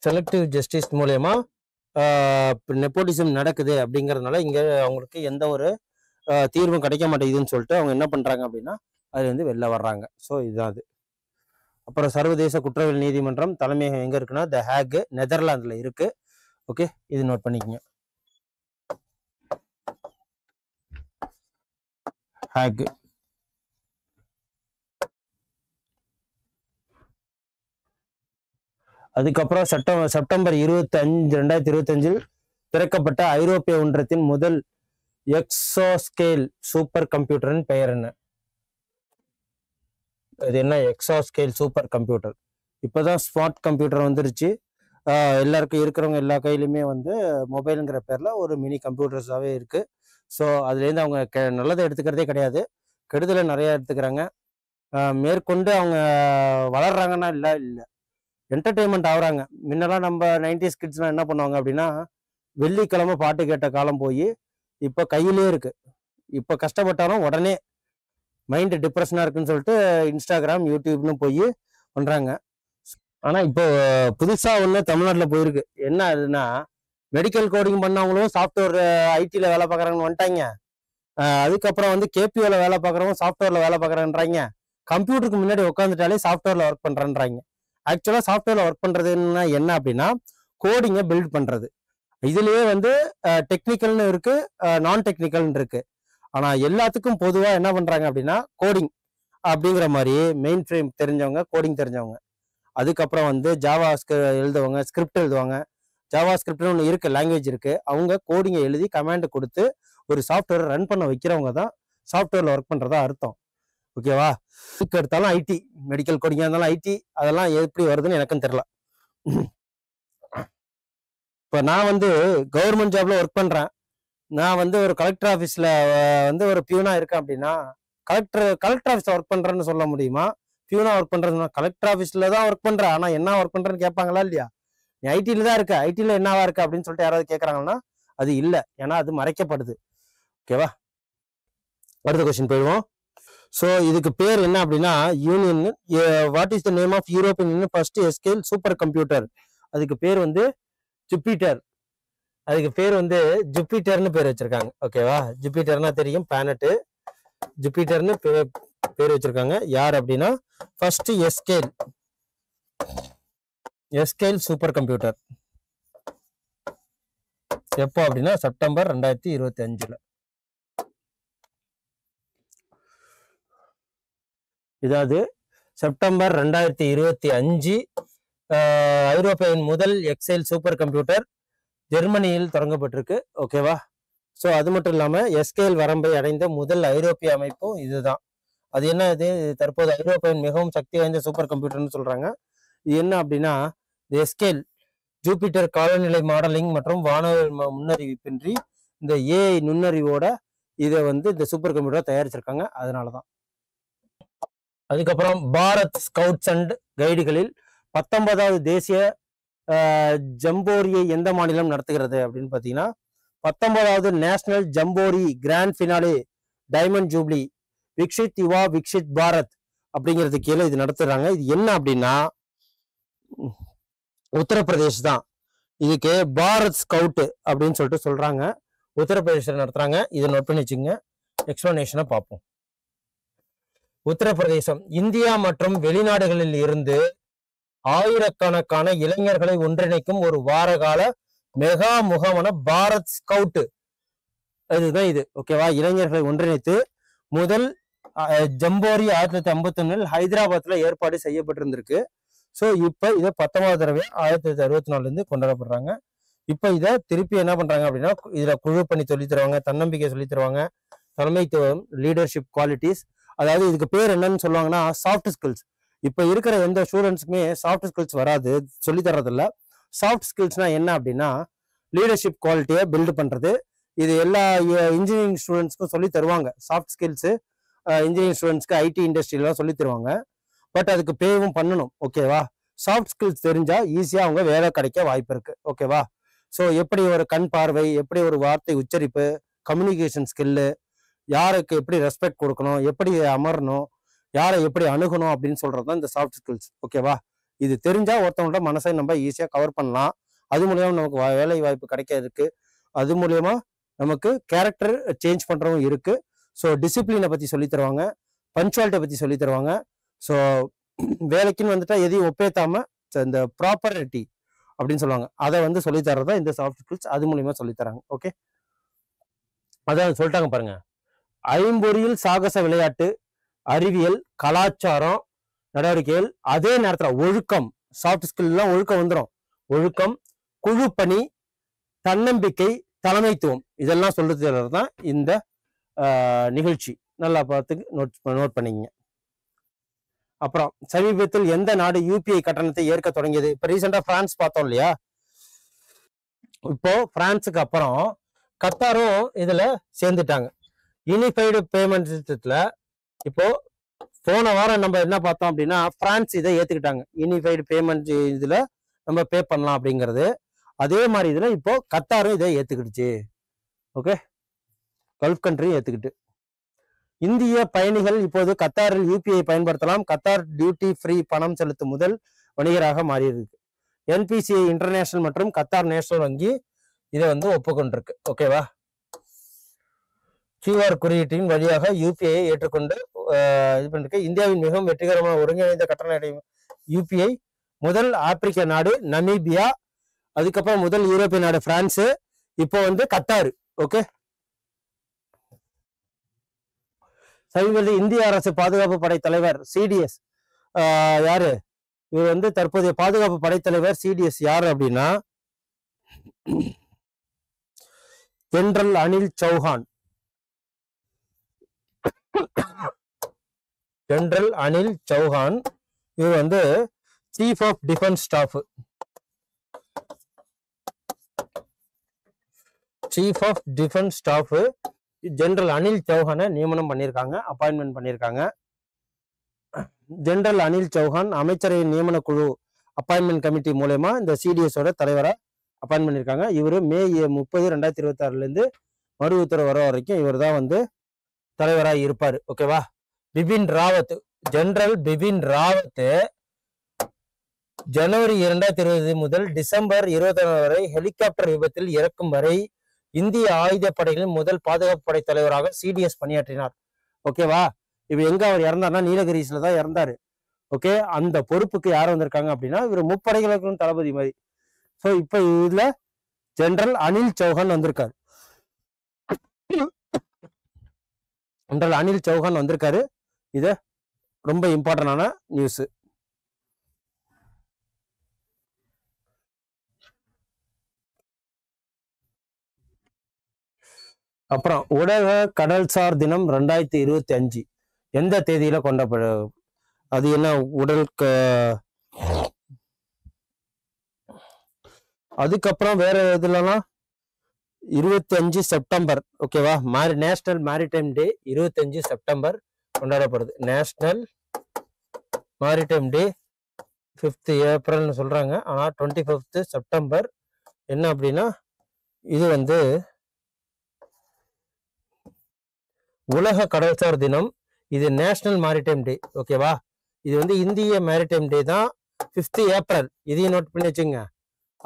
செலக்டிவ் ஜஸ்டிஸ் மூலயமா நெப்போட்டிசம் நடக்குது அப்படிங்கிறதுனால இங்க அவங்களுக்கு எந்த ஒரு தீர்வும் கிடைக்க மாட்டேங்குதுன்னு சொல்லிட்டு அவங்க என்ன பண்றாங்க அப்படின்னா அதுல இருந்து வெளில வர்றாங்க. ஸோ இதுதான் அது. அப்புறம் சர்வதேச குற்றவியல் நீதிமன்றம் தலைமையகம் எங்க இருக்குன்னா த ஹேக், நெதர்லாந்துல இருக்கு. ஓகே, இது நோட் பண்ணிக்கங்க. ஹேக். அதுக்கப்புறம் செப்டம்பர் 25, 2025 திறக்கப்பட்ட ஐரோப்பிய ஒன்றியத்தின் முதல் எக்ஸோஸ்கேல் சூப்பர் கம்ப்யூட்டரின் பெயர் என்ன? இது என்ன எக்ஸோஸ்கேல் சூப்பர் கம்ப்யூட்டர்? இப்போதான் ஸ்மார்ட் கம்ப்யூட்டர் வந்துருச்சு. எல்லாருக்கும் இருக்கிறவங்க எல்லா கையிலுமே வந்து மொபைலுங்கிற பேர்ல ஒரு மினி கம்ப்யூட்டர்ஸாவே இருக்கு. ஸோ அதுலேருந்து அவங்க நல்லதை எடுத்துக்கிறதே கிடையாது, கெடுதலை நிறைய எடுத்துக்கிறாங்க. மேற்கொண்டு அவங்க வளர்றாங்கன்னா இல்லை என்டர்டெயின்மெண்ட் ஆகுறாங்க. முன்னெல்லாம் நம்ம 90s கிட்ஸ்லாம் என்ன பண்ணுவாங்க அப்படின்னா வெள்ளிக்கிழமை பாட்டு கேட்ட காலம் போய் இப்போ கையிலே இருக்கு. இப்போ கஷ்டப்பட்டாலும் உடனே மைண்டு டிப்ரெஷனாக இருக்குன்னு சொல்லிட்டு இன்ஸ்டாகிராம், யூடியூப்னு போய் பண்ணுறாங்க. ஆனால் இப்போ புதுசாக ஒன்று தமிழ்நாட்டில் போயிருக்கு. என்ன அதுன்னா மெடிக்கல் கோடிங் பண்ணவங்களும் சாஃப்ட்வேர் ஐடியில் வேலை பார்க்குறாங்கன்னு வந்துட்டாங்க. அதுக்கப்புறம் வந்து கேபிஓவில் வேலை பார்க்குறவங்க சாஃப்ட்வேரில் வேலை பார்க்குறேன்றாங்க. கம்ப்யூட்டருக்கு முன்னாடி உட்காந்துட்டாலே சாஃப்ட்வேரில் ஒர்க் பண்ணுறேன்றாங்க. ஆக்சுவலாக சாஃப்ட்வேர்ல ஒர்க் பண்றதுன்னா என்ன அப்படின்னா கோடிங்கை பில்ட் பண்றது. இதுலயே வந்து டெக்னிக்கல்னு இருக்கு, நான் டெக்னிக்கல்னு இருக்கு. ஆனா எல்லாத்துக்கும் பொதுவா என்ன பண்றாங்க அப்படின்னா கோடிங் அப்படிங்கிற மாதிரி மெயின் ஃப்ரேம் தெரிஞ்சவங்க, கோடிங் தெரிஞ்சவங்க. அதுக்கப்புறம் வந்து ஜாவா எழுதுவாங்க, ஸ்கிரிப்ட் எழுதுவாங்க. ஜாவா ஸ்கிரிப்ட்னு ஒன்று இருக்கு, லாங்குவேஜ் இருக்கு. அவங்க கோடிங்கை எழுதி கமாண்ட் கொடுத்து ஒரு சாஃப்ட்வேர் ரன் பண்ண வைக்கிறவங்க தான் சாஃப்ட்வேர்ல ஒர்க் பண்றதா அர்த்தம். ஓகேவா? இதுக்கு எடுத்தாலும் ஐடி, மெடிக்கல் கோடிங்கா இருந்தாலும் ஐடி, அதெல்லாம் எப்படி வருதுன்னு எனக்கும் தெரியல. இப்போ நான் வந்து கவர்மெண்ட் ஜாப்ல ஒர்க் பண்றேன். நான் வந்து ஒரு கலெக்டர் ஆஃபீஸ்ல வந்து ஒரு பியூனா இருக்கேன் அப்படின்னா கலெக்டர் ஆஃபீஸ்ல ஒர்க் பண்றேன்னு சொல்ல முடியுமா? பியூனா ஒர்க் பண்றதுன்னா கலெக்டர் ஆஃபீஸ்ல தான் ஒர்க் பண்றேன், ஆனா என்ன ஒர்க் பண்றேன்னு கேட்பாங்களா இல்லையா? நீ ஐடியில தான் இருக்க, ஐடியில என்னவா இருக்கு அப்படின்னு சொல்லிட்டு யாராவது கேட்கறாங்கன்னா அது இல்லை, ஏன்னா அது மறைக்கப்படுது. ஓகேவா? அடுத்த கொஸ்டின் போயிடுவோம். ஸோ இதுக்கு பேர் என்ன அப்படின்னா union. What is the name of European union first scale super computer? அதுக்கு பேர் வந்து ஜூபிட்டர். அதுக்கு பேர் வந்து ஜூபிட்டர்னு பேர் வச்சிருக்காங்க. ஓகேவா? ஜூபிட்டர்னா தெரியும், பிளானட். ஜூபிட்டர்னு பேர் வச்சிருக்காங்க. யார் அப்படின்னா ஃபர்ஸ்ட் எஸ்கேல் சூப்பர் கம்ப்யூட்டர். எப்போ அப்படின்னா செப்டம்பர் 2025. இதாவது செப்டம்பர் 2025 ஐரோப்பியின் முதல் எக்ஸைல் சூப்பர் கம்ப்யூட்டர் ஜெர்மனியில் தொடங்கப்பட்டிருக்கு. ஓகேவா? ஸோ அது மட்டும் இல்லாம எஸ்கேல் வரம்பை அடைந்த முதல் ஐரோப்பிய அமைப்பும் இதுதான். அது என்ன? இது தற்போது ஐரோப்பியின் மிகவும் சக்தி வாய்ந்த சூப்பர் கம்ப்யூட்டர்னு சொல்றாங்க. இது என்ன அப்படின்னா எஸ்கேல் ஜூபிட்டர் காலநிலை மாடலிங் மற்றும் வானவியல் முன்னறிவிப்பின்றி இந்த ஏஐ நுண்ணறிவோட இதை வந்து இந்த சூப்பர் கம்ப்யூட்டர் தயாரிச்சிருக்காங்க. அதனாலதான். அதுக்கப்புறம் பாரத் ஸ்கவுட்ஸ் அண்ட் கைடுகளில் 19வது தேசிய ஜம்போரியை எந்த மாநிலம் நடத்துகிறது அப்படின்னு பார்த்தீங்கன்னா 19வது national jamboree grand finale diamond jubilee Viksit Yuva Viksit Bharat அப்படிங்கிறது கீழே இது நடத்துறாங்க. இது என்ன அப்படின்னா உத்தரப்பிரதேஷ் தான். இதுக்கு பாரத் ஸ்கவுட் அப்படின்னு சொல்லிட்டு சொல்றாங்க. உத்தரப்பிரதேசத்தில் நடத்துறாங்க. இதை நோட் பண்ணி வச்சுங்க. எக்ஸ்பிளனேஷனை பார்ப்போம். உத்தரப்பிரதேசம் இந்தியா மற்றும் வெளிநாடுகளில் இருந்து ஆயிரக்கணக்கான இளைஞர்களை ஒன்றிணைக்கும் ஒரு வார கால மெகா முகாமான பாரத் ஸ்கவுட். இதுதான் இது. ஓகேவா? இளைஞர்களை ஒன்றிணைத்து முதல் ஜம்போரி 1951 ஹைதராபாத்ல ஏற்பாடு செய்யப்பட்டிருந்திருக்கு. ஸோ இப்ப இதை 19வது தடவை 1964 இருந்து கொண்டாடப்படுறாங்க. இப்ப இதை திருப்பி என்ன பண்றாங்க அப்படின்னா இதுல குழு பண்ணி சொல்லி தருவாங்க, தன்னம்பிக்கை சொல்லி தருவாங்க, தலைமைத்துவம், லீடர்ஷிப் குவாலிட்டிஸ். அதாவது இதுக்கு பேர் என்னன்னு சொல்லுவாங்கன்னா சாஃப்ட் ஸ்கில்ஸ். இப்ப இருக்கிற எந்த ஸ்டூடெண்ட்ஸுக்குமே சாஃப்ட் ஸ்கில்ஸ் வராது, சொல்லி தர்றதில்ல. சாஃப்ட் ஸ்கில்ஸ்னா என்ன அப்படின்னா லீடர்ஷிப் குவாலிட்டியை பில்டு பண்றது, இது எல்லா இன்ஜினியரிங் ஸ்டூடெண்ட்ஸ்க்கும் சொல்லி தருவாங்க. சாஃப்ட் ஸ்கில்ஸு இன்ஜினியரிங் ஸ்டூடெண்ட்ஸ்க்கு ஐடி இண்டஸ்ட்ரியிலாம் சொல்லி தருவாங்க. பட் அதுக்கு பேவும் பண்ணணும். ஓகேவா? சாஃப்ட் ஸ்கில்ஸ் தெரிஞ்சா ஈஸியாக அவங்க வேலை கிடைக்க வாய்ப்பு இருக்கு. ஓகேவா? ஸோ எப்படி ஒரு கண் பார்வை, எப்படி ஒரு வார்த்தை உச்சரிப்பு, கம்யூனிகேஷன் ஸ்கில்லு, யாருக்கு எப்படி ரெஸ்பெக்ட் கொடுக்கணும், எப்படி அமரணும், யாரை எப்படி அணுகணும் அப்படின்னு சொல்றது தான் இந்த சாஃப்ட் ஸ்கில்ஸ். ஓகேவா? இது தெரிஞ்சா ஒருத்தவங்களோட மனசை நம்ம ஈஸியாக கவர் பண்ணலாம். அது மூலியமா நமக்கு வேலை வாய்ப்பு கிடைக்க இருக்கு. அது மூலியமா நமக்கு கேரக்டர் சேஞ்ச் பண்றவங்க இருக்கு. ஸோ டிசிப்ளினை பத்தி சொல்லி தருவாங்க, பஞ்சுவாலிட்டியை பத்தி சொல்லி தருவாங்க. ஸோ வேலைக்குன்னு வந்துட்டா எதையும் ஒப்பேத்தாம இந்த ப்ராப்பரிட்டி அப்படின்னு சொல்லுவாங்க, அதை வந்து சொல்லி தர்றதா இந்த சாஃப்ட் ஸ்கில்ஸ். அது மூலியமா சொல்லி தராங்க. ஓகே, அதான் சொல்லிட்டாங்க பாருங்க. ஐம்பொறியில் சாகச விளையாட்டு, அறிவியல், கலாச்சாரம், நடவடிக்கைகள், அதே நேரத்துல ஒழுக்கம். சாஃப்ட் ஸ்கில்லாம் ஒழுக்கம் வந்துடும். ஒழுக்கம், குழு பணி, தன்னம்பிக்கை, தலைமைத்துவம், இதெல்லாம் சொல்றது தான் இந்த நிகழ்ச்சி. நல்லா பார்த்து நோட் பண்ணிக்கங்க. அப்புறம் சமீபத்தில் எந்த நாடு யூபிஐ கட்டணத்தை ஏற்க தொடங்கியது? இப்ப ரீசெண்டா பிரான்ஸ் பார்த்தோம் இல்லையா? இப்போ பிரான்ஸுக்கு அப்புறம் கத்தாரும் இதுல சேர்ந்துட்டாங்க. யூனிஃபைடு பேமெண்ட் சிஸ்டத்துல இப்போ போன வாரம் நம்ம என்ன பார்த்தோம் அப்படின்னா, பிரான்ஸ் இதை ஏத்துக்கிட்டாங்க. யூனிஃபைடு பேமெண்ட் இதுல நம்ம பே பண்ணலாம் அப்படிங்கிறது. அதே மாதிரி இதுல இப்போ கத்தாரும் இதை ஏத்துக்கிடுச்சு. ஓகே, கல்ஃப் கண்ட்ரி ஏத்துக்கிட்டு இந்திய பயணிகள் இப்போது கத்தாரில் யூபிஐ பயன்படுத்தலாம். கத்தார் டியூட்டி ஃப்ரீ பணம் செலுத்தும் முதல் வணிகராக மாறியிருக்கு. என்பிசிஐ இன்டர்நேஷனல் மற்றும் கத்தார் நேஷனல் வங்கி இதை வந்து ஒப்புக்கொண்டிருக்கு. ஓகேவா? கியூஆர் குறியீட்டின் வழியாக யூபிஐ ஏற்றுக்கொண்டு இது பண்ணிருக்கு. இந்தியாவின் மிகவும் வெற்றிகரமான ஒருங்கிணைந்த கட்டண யூபிஐ முதல் ஆப்பிரிக்க நாடு நமீபியா, அதுக்கப்புறம் முதல் யூரோப்பிய நாடு பிரான்ஸ், இப்போ வந்து கத்தார். ஓகே, சமீபத்தில் இந்திய அரசு பாதுகாப்பு படை தலைவர் சிடிஎஸ் யாரு? இவர் வந்து தற்போதைய பாதுகாப்பு படைத்தலைவர் சிடிஎஸ் யாரு அப்படின்னா ஜெனரல் அனில் சௌஹான். ஜெனரல் அனில் சௌஹான் இவர் வந்து chief of defence staff. Chief of defence staff general Anil சௌஹானை நியமனம் பண்ணியிருக்காங்க, அப்பாயின்மெண்ட் பண்ணியிருக்காங்க. ஜெனரல் அனில் சௌஹான் அமைச்சரவை நியமன குழு அப்பாயின்மெண்ட் கமிட்டி மூலமா இந்த சிடிஎஸோட தலைவரை அப்பாயின் பண்ணியிருக்காங்க. இவர் மே 30, 2026 மறு உத்தரவு வர வரைக்கும் இவர் தான் வந்து தலைவராக இருப்பார். ஓகேவா? பிபின் ராவத், ஜெனரல் பிபின் ராவத் ஜனவரி 2020 முதல் டிசம்பர் 21 வரை ஹெலிகாப்டர் விபத்தில் இறக்கும் வரை இந்திய ஆயுத படைகளின் முதல் பாதுகாப்பு படை தலைவராக சிடிஎஸ் பணியாற்றினார். ஓகேவா? இப்ப எங்க அவர் இறந்தார்னா நீலகிரிஸ்ல தான் இறந்தாரு. ஓகே, அந்த பொறுப்புக்கு யார் வந்திருக்காங்க அப்படின்னா இவர் முப்படைகளுக்கும் தளபதி மாதிரி. ஸோ இப்ப இதுல ஜெனரல் அனில் சௌஹான் வந்திருக்காரு. ஜெனரல் அனில் சௌஹான் வந்திருக்காரு. இது ரொம்ப இம்பார்ட்டன்டான நியூஸ். அப்புறம் உலக கடல்சார் தினம் 2025 எந்த தேதியில கொண்டாடப்படும்? அது என்ன அதுக்கப்புறம் வேற இதுலலாம் 25 செப்டம்பர். ஓகேவா? நேஷனல் மேரிடைம் டே 25 செப்டம்பர் கொண்டாடப்படுது. நேஷனல் மேரிடைம் டே 5th ஏப்ரல்னு சொல்றாங்க. ஆனா 25th செப்டம்பர் என்ன அப்படின்னா இது வந்து உலக கடல்சார் தினம். இது நேஷனல் மேரிடைம் டே. ஓகேவா? இது வந்து இந்திய மேரிடைம் டே தான் 5th ஏப்ரல். இதையும் நோட் பண்ணி வச்சுங்க.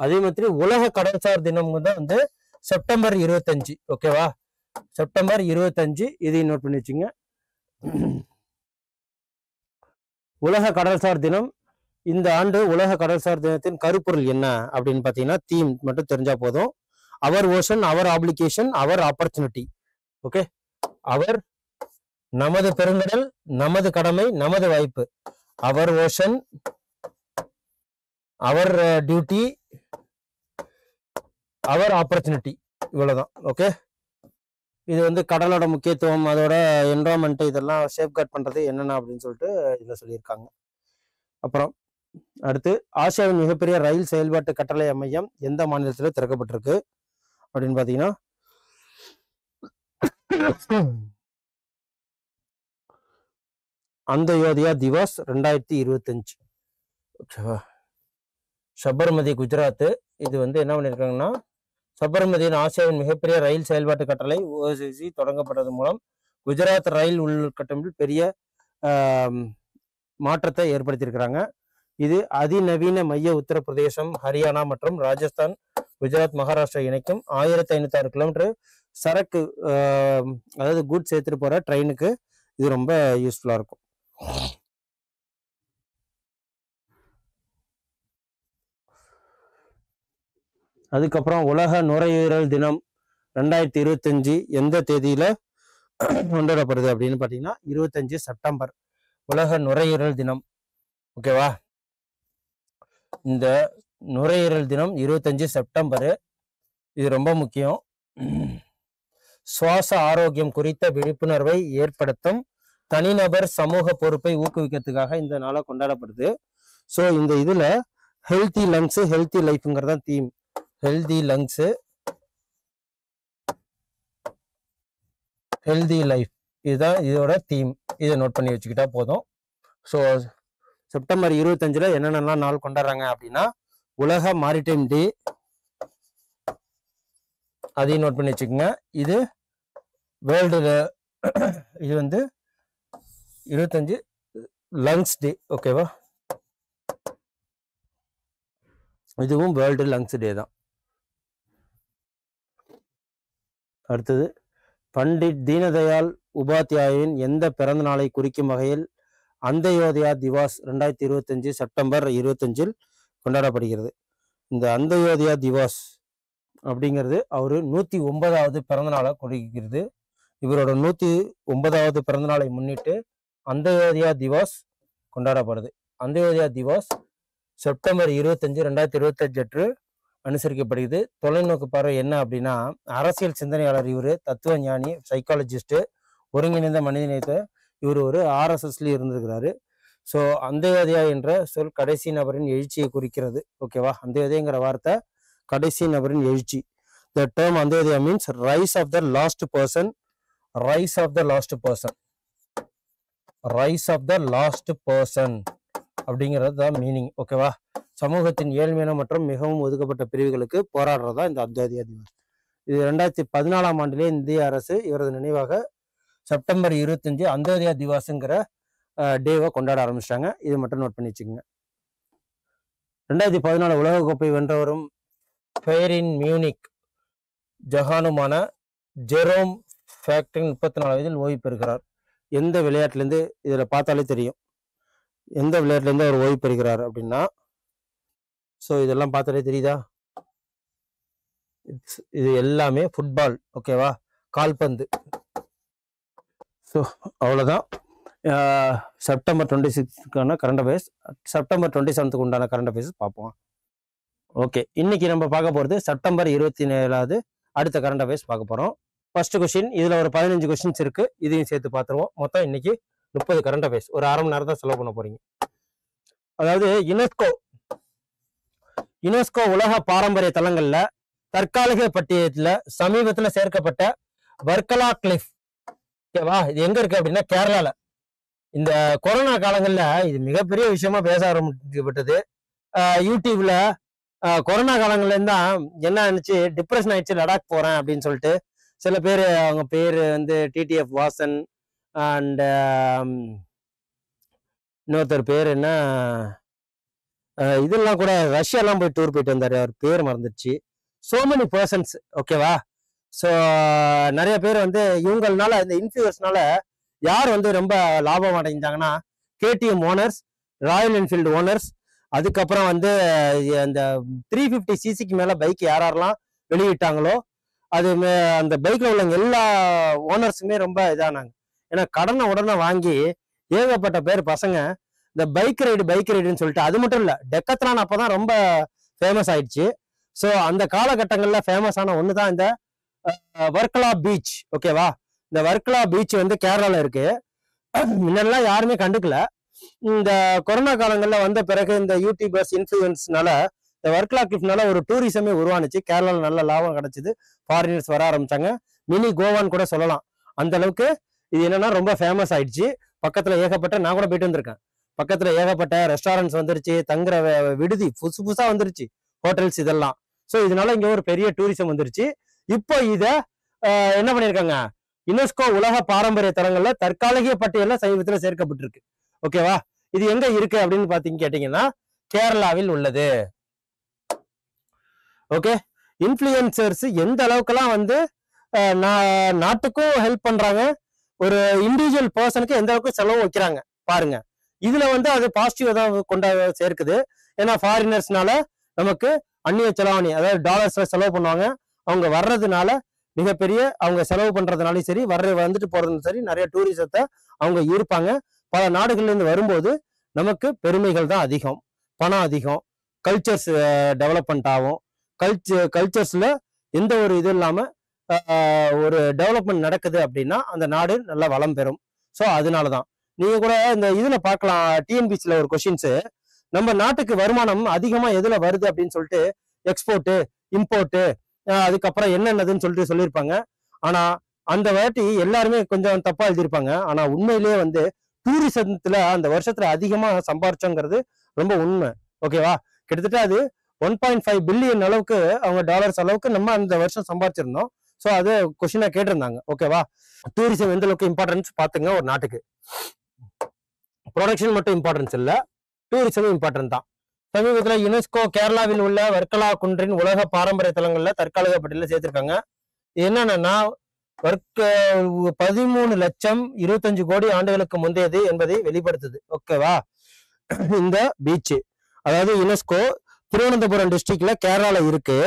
அதே மாதிரி உலக கடல்சார் தினம் தான் வந்து செப்டம்பர் 25. ஓகேவா? செப்டம்பர் 25 இதையும் நோட் பண்ணி வச்சுங்க. உலக கடல்சார் தினம். இந்த ஆண்டு உலக கடல்சார் தினத்தின் கருப்பொருள் என்ன அப்படின்னு பாத்தீங்கன்னா தீம் மட்டும் தெரிஞ்சா போதும். அவர் ஓஷன், அவர் ஆப்ளிகேஷன், அவர் ஆப்பர்ச்சுனிட்டி. ஓகே, அவர் நமது பெருங்கடல், நமது கடமை, நமது வாய்ப்பு. அவர் ஓஷன், அவர் டியூட்டி, அவர் ஆப்பர்ச்சுனிட்டி. இவ்வளவுதான். ஓகே, இது வந்து கடலோட முக்கியத்துவம், அதோட என்வரான்மெண்ட், இதெல்லாம் சேஃப்கார்ட் பண்றது என்னென்ன அப்படின்னு சொல்லிட்டு இதுல சொல்லியிருக்காங்க. அப்புறம் அடுத்து ஆசியாவின் மிகப்பெரிய ரயில் செயல்பாட்டு கட்டளை மையம் எந்த மாநிலத்தில் திறக்கப்பட்டிருக்கு அப்படின்னு பாத்தீங்கன்னா அந்தயோதயா திவாஸ் 2025. ஓகேவா. சபர்மதி குஜராத். இது வந்து என்ன பண்ணியிருக்காங்கன்னா, சபர்மதியின் ஆசியாவின் மிகப்பெரிய ரயில் செயல்பாட்டு கட்டளை ஓஎஸ்சி தொடங்கப்பட்டது மூலம் குஜராத் ரயில் உள்கட்டமைப்பில் பெரிய மாற்றத்தை ஏற்படுத்தியிருக்கிறாங்க. இது அதிநவீன மைய உத்தரப்பிரதேசம், ஹரியானா மற்றும் ராஜஸ்தான், குஜராத், மகாராஷ்டிரா இணைக்கும் 1506 கிலோமீட்டர் சரக்கு அதாவது குட்ஸ் ஏற்றிட்டு போற ட்ரெயினுக்கு இது ரொம்ப யூஸ்ஃபுல்லா இருக்கும். அதுக்கப்புறம் உலக நுரையீரல் தினம் 2025 எந்த தேதியில கொண்டாடப்படுது அப்படின்னு பாத்தீங்கன்னா 25 செப்டம்பர் உலக நுரையீரல் தினம். ஓகேவா. இந்த நுரையீரல் தினம் 25 செப்டம்பர். இது ரொம்ப முக்கியம். சுவாச ஆரோக்கியம் குறித்த விழிப்புணர்வை ஏற்படுத்தும் தனிநபர் சமூக பொறுப்பை ஊக்குவிக்கிறதுக்காக இந்த நாளை கொண்டாடப்படுது. ஸோ இந்த இதுல ஹெல்தி லங்ஸ் ஹெல்தி லைஃப்ங்கிறதா theme. Healthy lungs healthy life இதுதான் இதோட தீம். இதை நோட் பண்ணி வச்சுக்கிட்டா போதும். ஸோ செப்டம்பர் 25 என்னென்னலாம் நாள் கொண்டாடுறாங்க அப்படின்னா, உலக மாரிடைம் டே, அதையும் நோட் பண்ணி வச்சுக்கோங்க. இது வேர்ல்டு, இது வந்து 25 லங்ஸ் டே. ஓகேவா. இதுவும் வேர்ல்டு லங்ஸ் டே தான். அடுத்தது பண்டிட் தீனதயாள் உபாத்யாயின் எந்த பிறந்த நாளை குறிக்கும் வகையில் அந்தயோதயா திவாஸ் 2025 செப்டம்பர் 25 கொண்டாடப்படுகிறது. இந்த அந்தயோதயா திவாஸ் அப்படிங்கிறது அவரு 109வது பிறந்த நாளை குறிக்கிறது. இவரோட 109வது பிறந்த நாளை முன்னிட்டு அந்தயோதயா திவாஸ் கொண்டாடப்படுது. அந்தயோதயா திவாஸ் செப்டம்பர் 25, 2025 அனுசரிக்கப்படுகிறது. தொலைநோக்கு பார்வை என்ன அப்படின்னா, அரசியல் சிந்தனையாளர் இவர், தத்துவ ஞானி, சைக்காலஜிஸ்ட், ஒருங்கிணைந்த மனிதநேயத்தை இவர் ஒரு RSSல இருந்திருக்கிறாரு. ஸோ அந்தயோதயா என்ற சொல் கடைசி நபரின் எழுச்சியை குறிக்கிறது. ஓகேவா. அந்தயோதயங்கிற வார்த்தை கடைசி நபரின் எழுச்சி. The term Antyodaya means rise of the last person. Rise of the last person. Rise of the last person அப்படிங்கிறது தான் மீனிங். ஓகேவா. சமூகத்தின் ஏழ்மையான மற்றும் மிகவும் ஒதுக்கப்பட்ட பிரிவுகளுக்கு போராடுறதா இந்த அந்தயோதயா திவாஸ். இது 2014ஆம் ஆண்டிலே இந்திய அரசு இவரது நினைவாக செப்டம்பர் 25 அந்தயோதயா திவாஸுங்கிற டேவை கொண்டாட ஆரம்பிச்சிட்டாங்க. இது மட்டும் நோட் பண்ணி வச்சுக்கோங்க. 2014 உலகக்கோப்பை வென்றவரும் பெயரின் மியூனிக் ஜஹானுமான ஜெரோம் ஃபேக்டிங் 34 வயதில் ஓய்வு பெறுகிறார். எந்த விளையாட்டுலேருந்து, இதில் பார்த்தாலே தெரியும் எந்த விளையாட்டுலேருந்து அவர் ஓய்வு பெறுகிறார் அப்படின்னா, ஸோ இதெல்லாம் பார்த்தாலே தெரியுதா, இது எல்லாமே ஃபுட்பால். ஓகேவா. கால்பந்து. ஸோ அவ்வளோதான். செப்டம்பர் 26க்கான கரண்ட் அஃபேர்ஸ். செப்டம்பர் 27க்கு உண்டான கரண்ட் அஃபேர்ஸ் பார்ப்போம். ஓகே. இன்னைக்கு நம்ம பார்க்க போகிறது செப்டம்பர் 27வது அடுத்த கரண்ட் அஃபேர்ஸ் பார்க்க போகிறோம். ஃபர்ஸ்ட் கொஸ்டின், இதில் ஒரு 15 கொஸ்டின்ஸ் இருக்கு. இதையும் சேர்த்து பார்த்துருவோம். மொத்தம் இன்னைக்கு 30 கரண்ட் அஃபேர்ஸ். ஒரு அரை மணி நேரம் தான் செலவு பண்ண போறீங்க. அதாவது யுனெஸ்கோ உலக பாரம்பரிய தலங்கள்ல தற்காலிக பட்டியலில் சமீபத்தில் சேர்க்கப்பட்ட வர்க்கலா கிளிஃப். ஓகேவா. இது எங்க இருக்கு அப்படின்னா கேரளால. இந்த கொரோனா காலங்கள்ல இது மிகப்பெரிய விஷயமா பேச ஆரம்பிக்கப்பட்டது. யூடியூப்ல கொரோனா காலங்கள்ல இருந்தா என்ன ஆனிச்சு, டிப்ரெஷன் ஆயிடுச்சு, லடாக் போறேன் அப்படின்னு சொல்லிட்டு சில பேர், அவங்க பேர் வந்து டிடிஎஃப் வாசன் அண்ட் இன்னொருத்தர் பேர் என்ன, இதெல்லாம் கூட ரஷ்யாலாம் போய் டூர் போயிட்டு வந்தாரு, அவர் பேர் மறந்துடுச்சு. So many persons. ஓகேவா. ஸோ நிறைய பேர் வந்து இவங்கனால, இந்த இன்ஃபியூஸ்னால யார் வந்து ரொம்ப லாபம் அடைஞ்சாங்கன்னா, KTM owners, Royal Enfield owners, அதுக்கப்புறம் வந்து அந்த 350cc மேல பைக் யாரெல்லாம் வெளியிட்டாங்களோ அது அந்த பைக்ல உள்ள எல்லா ஓனர்ஸுமே ரொம்ப இதானாங்க. ஏன்னா கடனை உடனே வாங்கி ஏகப்பட்ட பேர் பசங்க இந்த பைக் ரைடுன்னு சொல்லிட்டு, அது மட்டும் இல்ல டெக்கத்லான் அப்பதான் ரொம்ப ஃபேமஸ் ஆயிடுச்சு. ஸோ அந்த காலகட்டங்கள்ல ஃபேமஸ் ஆன ஒன்று தான் இந்த வர்க்கலா பீச். ஓகேவா. இந்த வர்க்கலா பீச் வந்து கேரளால இருக்கு. முன்னெல்லாம் யாருமே கண்டுக்கல. இந்த கொரோனா காலங்கள்ல வந்த பிறகு இந்த யூடியூபர்ஸ் இன்ஃபுளுன்ஸ்னால இந்த வர்க்கலா கிளிஃப்னால ஒரு டூரிசமே உருவானுச்சு. கேரளால நல்ல லாபம் கிடைச்சது. ஃபாரினர்ஸ் வர ஆரம்பிச்சாங்க. மினி கோவான்னு கூட சொல்லலாம். அந்த அளவுக்கு இது என்னன்னா ரொம்ப ஃபேமஸ் ஆயிடுச்சு. பக்கத்துல ஏகப்பட்ட, நான் கூட போயிட்டு வந்திருக்கேன், பக்கத்துல ஏகப்பட்ட ரெஸ்டாரண்ட்ஸ் வந்துருச்சு, தங்குற விடுதி புதுசு புதுசா வந்துருச்சு, ஹோட்டல்ஸ் இதெல்லாம். ஸோ இதனால இங்க ஒரு பெரிய டூரிசம் வந்துருச்சு. இப்போ இத என்ன பண்ணிருக்காங்க, யுனெஸ்கோ உலக பாரம்பரிய தலங்கள்ல தற்காலிக பட்டியல்ல சமீபத்துல சேர்க்கப்பட்டிருக்கு. ஓகேவா? இது எங்க இருக்கு அப்படின்னு பாத்தீங்க கேட்டீங்கன்னா கேரளாவில் உள்ளது. ஓகே, இன்ஃப்ளூயன்சர்ஸ் எந்த அளவுக்குலாம் வந்து நாட்டுக்கும் ஹெல்ப் பண்றாங்க, ஒரு இண்டிவிஜுவல் பர்சனுக்கு எந்த அளவுக்கு செலவு வைக்கிறாங்க பாருங்க. இதுல வந்து அது பாசிட்டிவ் தான் கொண்டா சேர்க்குது. ஏன்னா ஃபாரினர்ஸ்னால நமக்கு அந்நிய செலவாணி, அதாவது டாலர்ஸ்ல செலவு பண்ணுவாங்க. அவங்க வர்றதுனால மிகப்பெரிய, அவங்க செலவு பண்றதுனாலும் சரி, வந்துட்டு போறதுனாலும் சரி, நிறைய டூரிசத்தை அவங்க ஈர்ப்பாங்க. பல நாடுகள்ல இருந்து வரும்போது நமக்கு பெருமைகள் தான் அதிகம், பணம் அதிகம், கல்ச்சர்ஸ் டெவலப்மெண்ட் ஆகும். கல்ச்சர்ஸ்ல எந்த ஒரு இது இல்லாம ஒரு டெவலப்மெண்ட் நடக்குது அப்படின்னா அந்த நாடு நல்லா வளம் பெறும். ஸோ அதனாலதான் நீங்க கூட இந்த இதுல பார்க்கலாம், டிஎன்பிசில ஒரு கொஸ்டின்ஸ், நம்ம நாட்டுக்கு வருமானம் அதிகமா எதுல வருது அப்படின்னு சொல்லிட்டு எக்ஸ்போர்ட்டு, இம்போர்ட்டு, அதுக்கப்புறம் என்னென்னதுன்னு சொல்லிட்டு சொல்லியிருப்பாங்க. ஆனா அந்த வாட்டி எல்லாருமே கொஞ்சம் தப்பா எழுதியிருப்பாங்க. ஆனா உண்மையிலேயே வந்து டூரிசத்துல அந்த வருஷத்துல அதிகமா சம்பாரிச்சோங்கிறது ரொம்ப உண்மை. ஓகேவா? கிட்டத்தட்ட அது 1.5 பில்லியன் அளவுக்கு, அவங்க டாலர்ஸ் அளவுக்கு நம்ம அந்த வருஷம் சம்பாதிச்சிருந்தோம். ஸோ அது கொஸ்டினா கேட்டிருந்தாங்க. ஓகேவா? டூரிசம் எந்த அளவுக்கு இம்பார்ட்டன்ஸ் பாத்துங்க ஒரு நாட்டுக்கு. ப்ரொடக்ஷன் மட்டும் இம்பார்ட்டன்ஸ் இல்ல, டூரிசமும் இம்பார்ட்டன்ட் தான். சமீபத்துல யுனெஸ்கோ கேரளாவில் உள்ள வர்க்கலா குன்றின் உலக பாரம்பரிய தலங்கள்ல தற்காலிக பட்டியல சேர்த்திருக்காங்க. என்னன்னா 13,25 கோடி ஆண்டுகளுக்கு முந்தையது என்பதை வெளிப்படுத்துது. ஓகேவா? இந்த பீச், அதாவது யுனெஸ்கோ திருவனந்தபுரம் டிஸ்ட்ரிக்ட்ல கேரளால இருக்கு.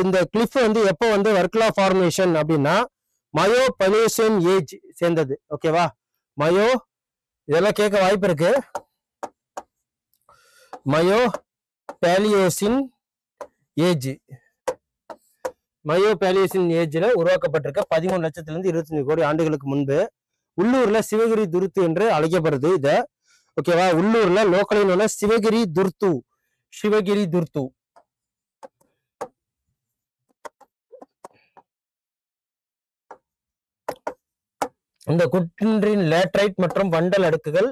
இந்த கிளிஃப் வந்து எப்போ வந்து வர்க்கலா ஃபார்மேஷன் அப்படின்னா மயோ பலியேசியன் ஏஜ் சேர்ந்தது. ஓகேவா? மயோ, இதெல்லாம் கேட்க வாய்ப்பு இருக்கு, mayo Palaeocene age, mayo Palaeocene ஏஜ்ல உருவாக்கப்பட்டிருக்க 13 லட்சத்திலிருந்து 25 கோடி ஆண்டுகளுக்கு முன்பு. உள்ளூர்ல சிவகிரி துருத்து என்று அழைக்கப்படுது இத. ஓகேவா? உள்ளூர்ல லோக்கலில் சிவகிரி துர்த்து, சிவகிரி துர்த்து. இந்த குன்றின் லேட்ரைட் மற்றும் வண்டல் அடுக்குகள்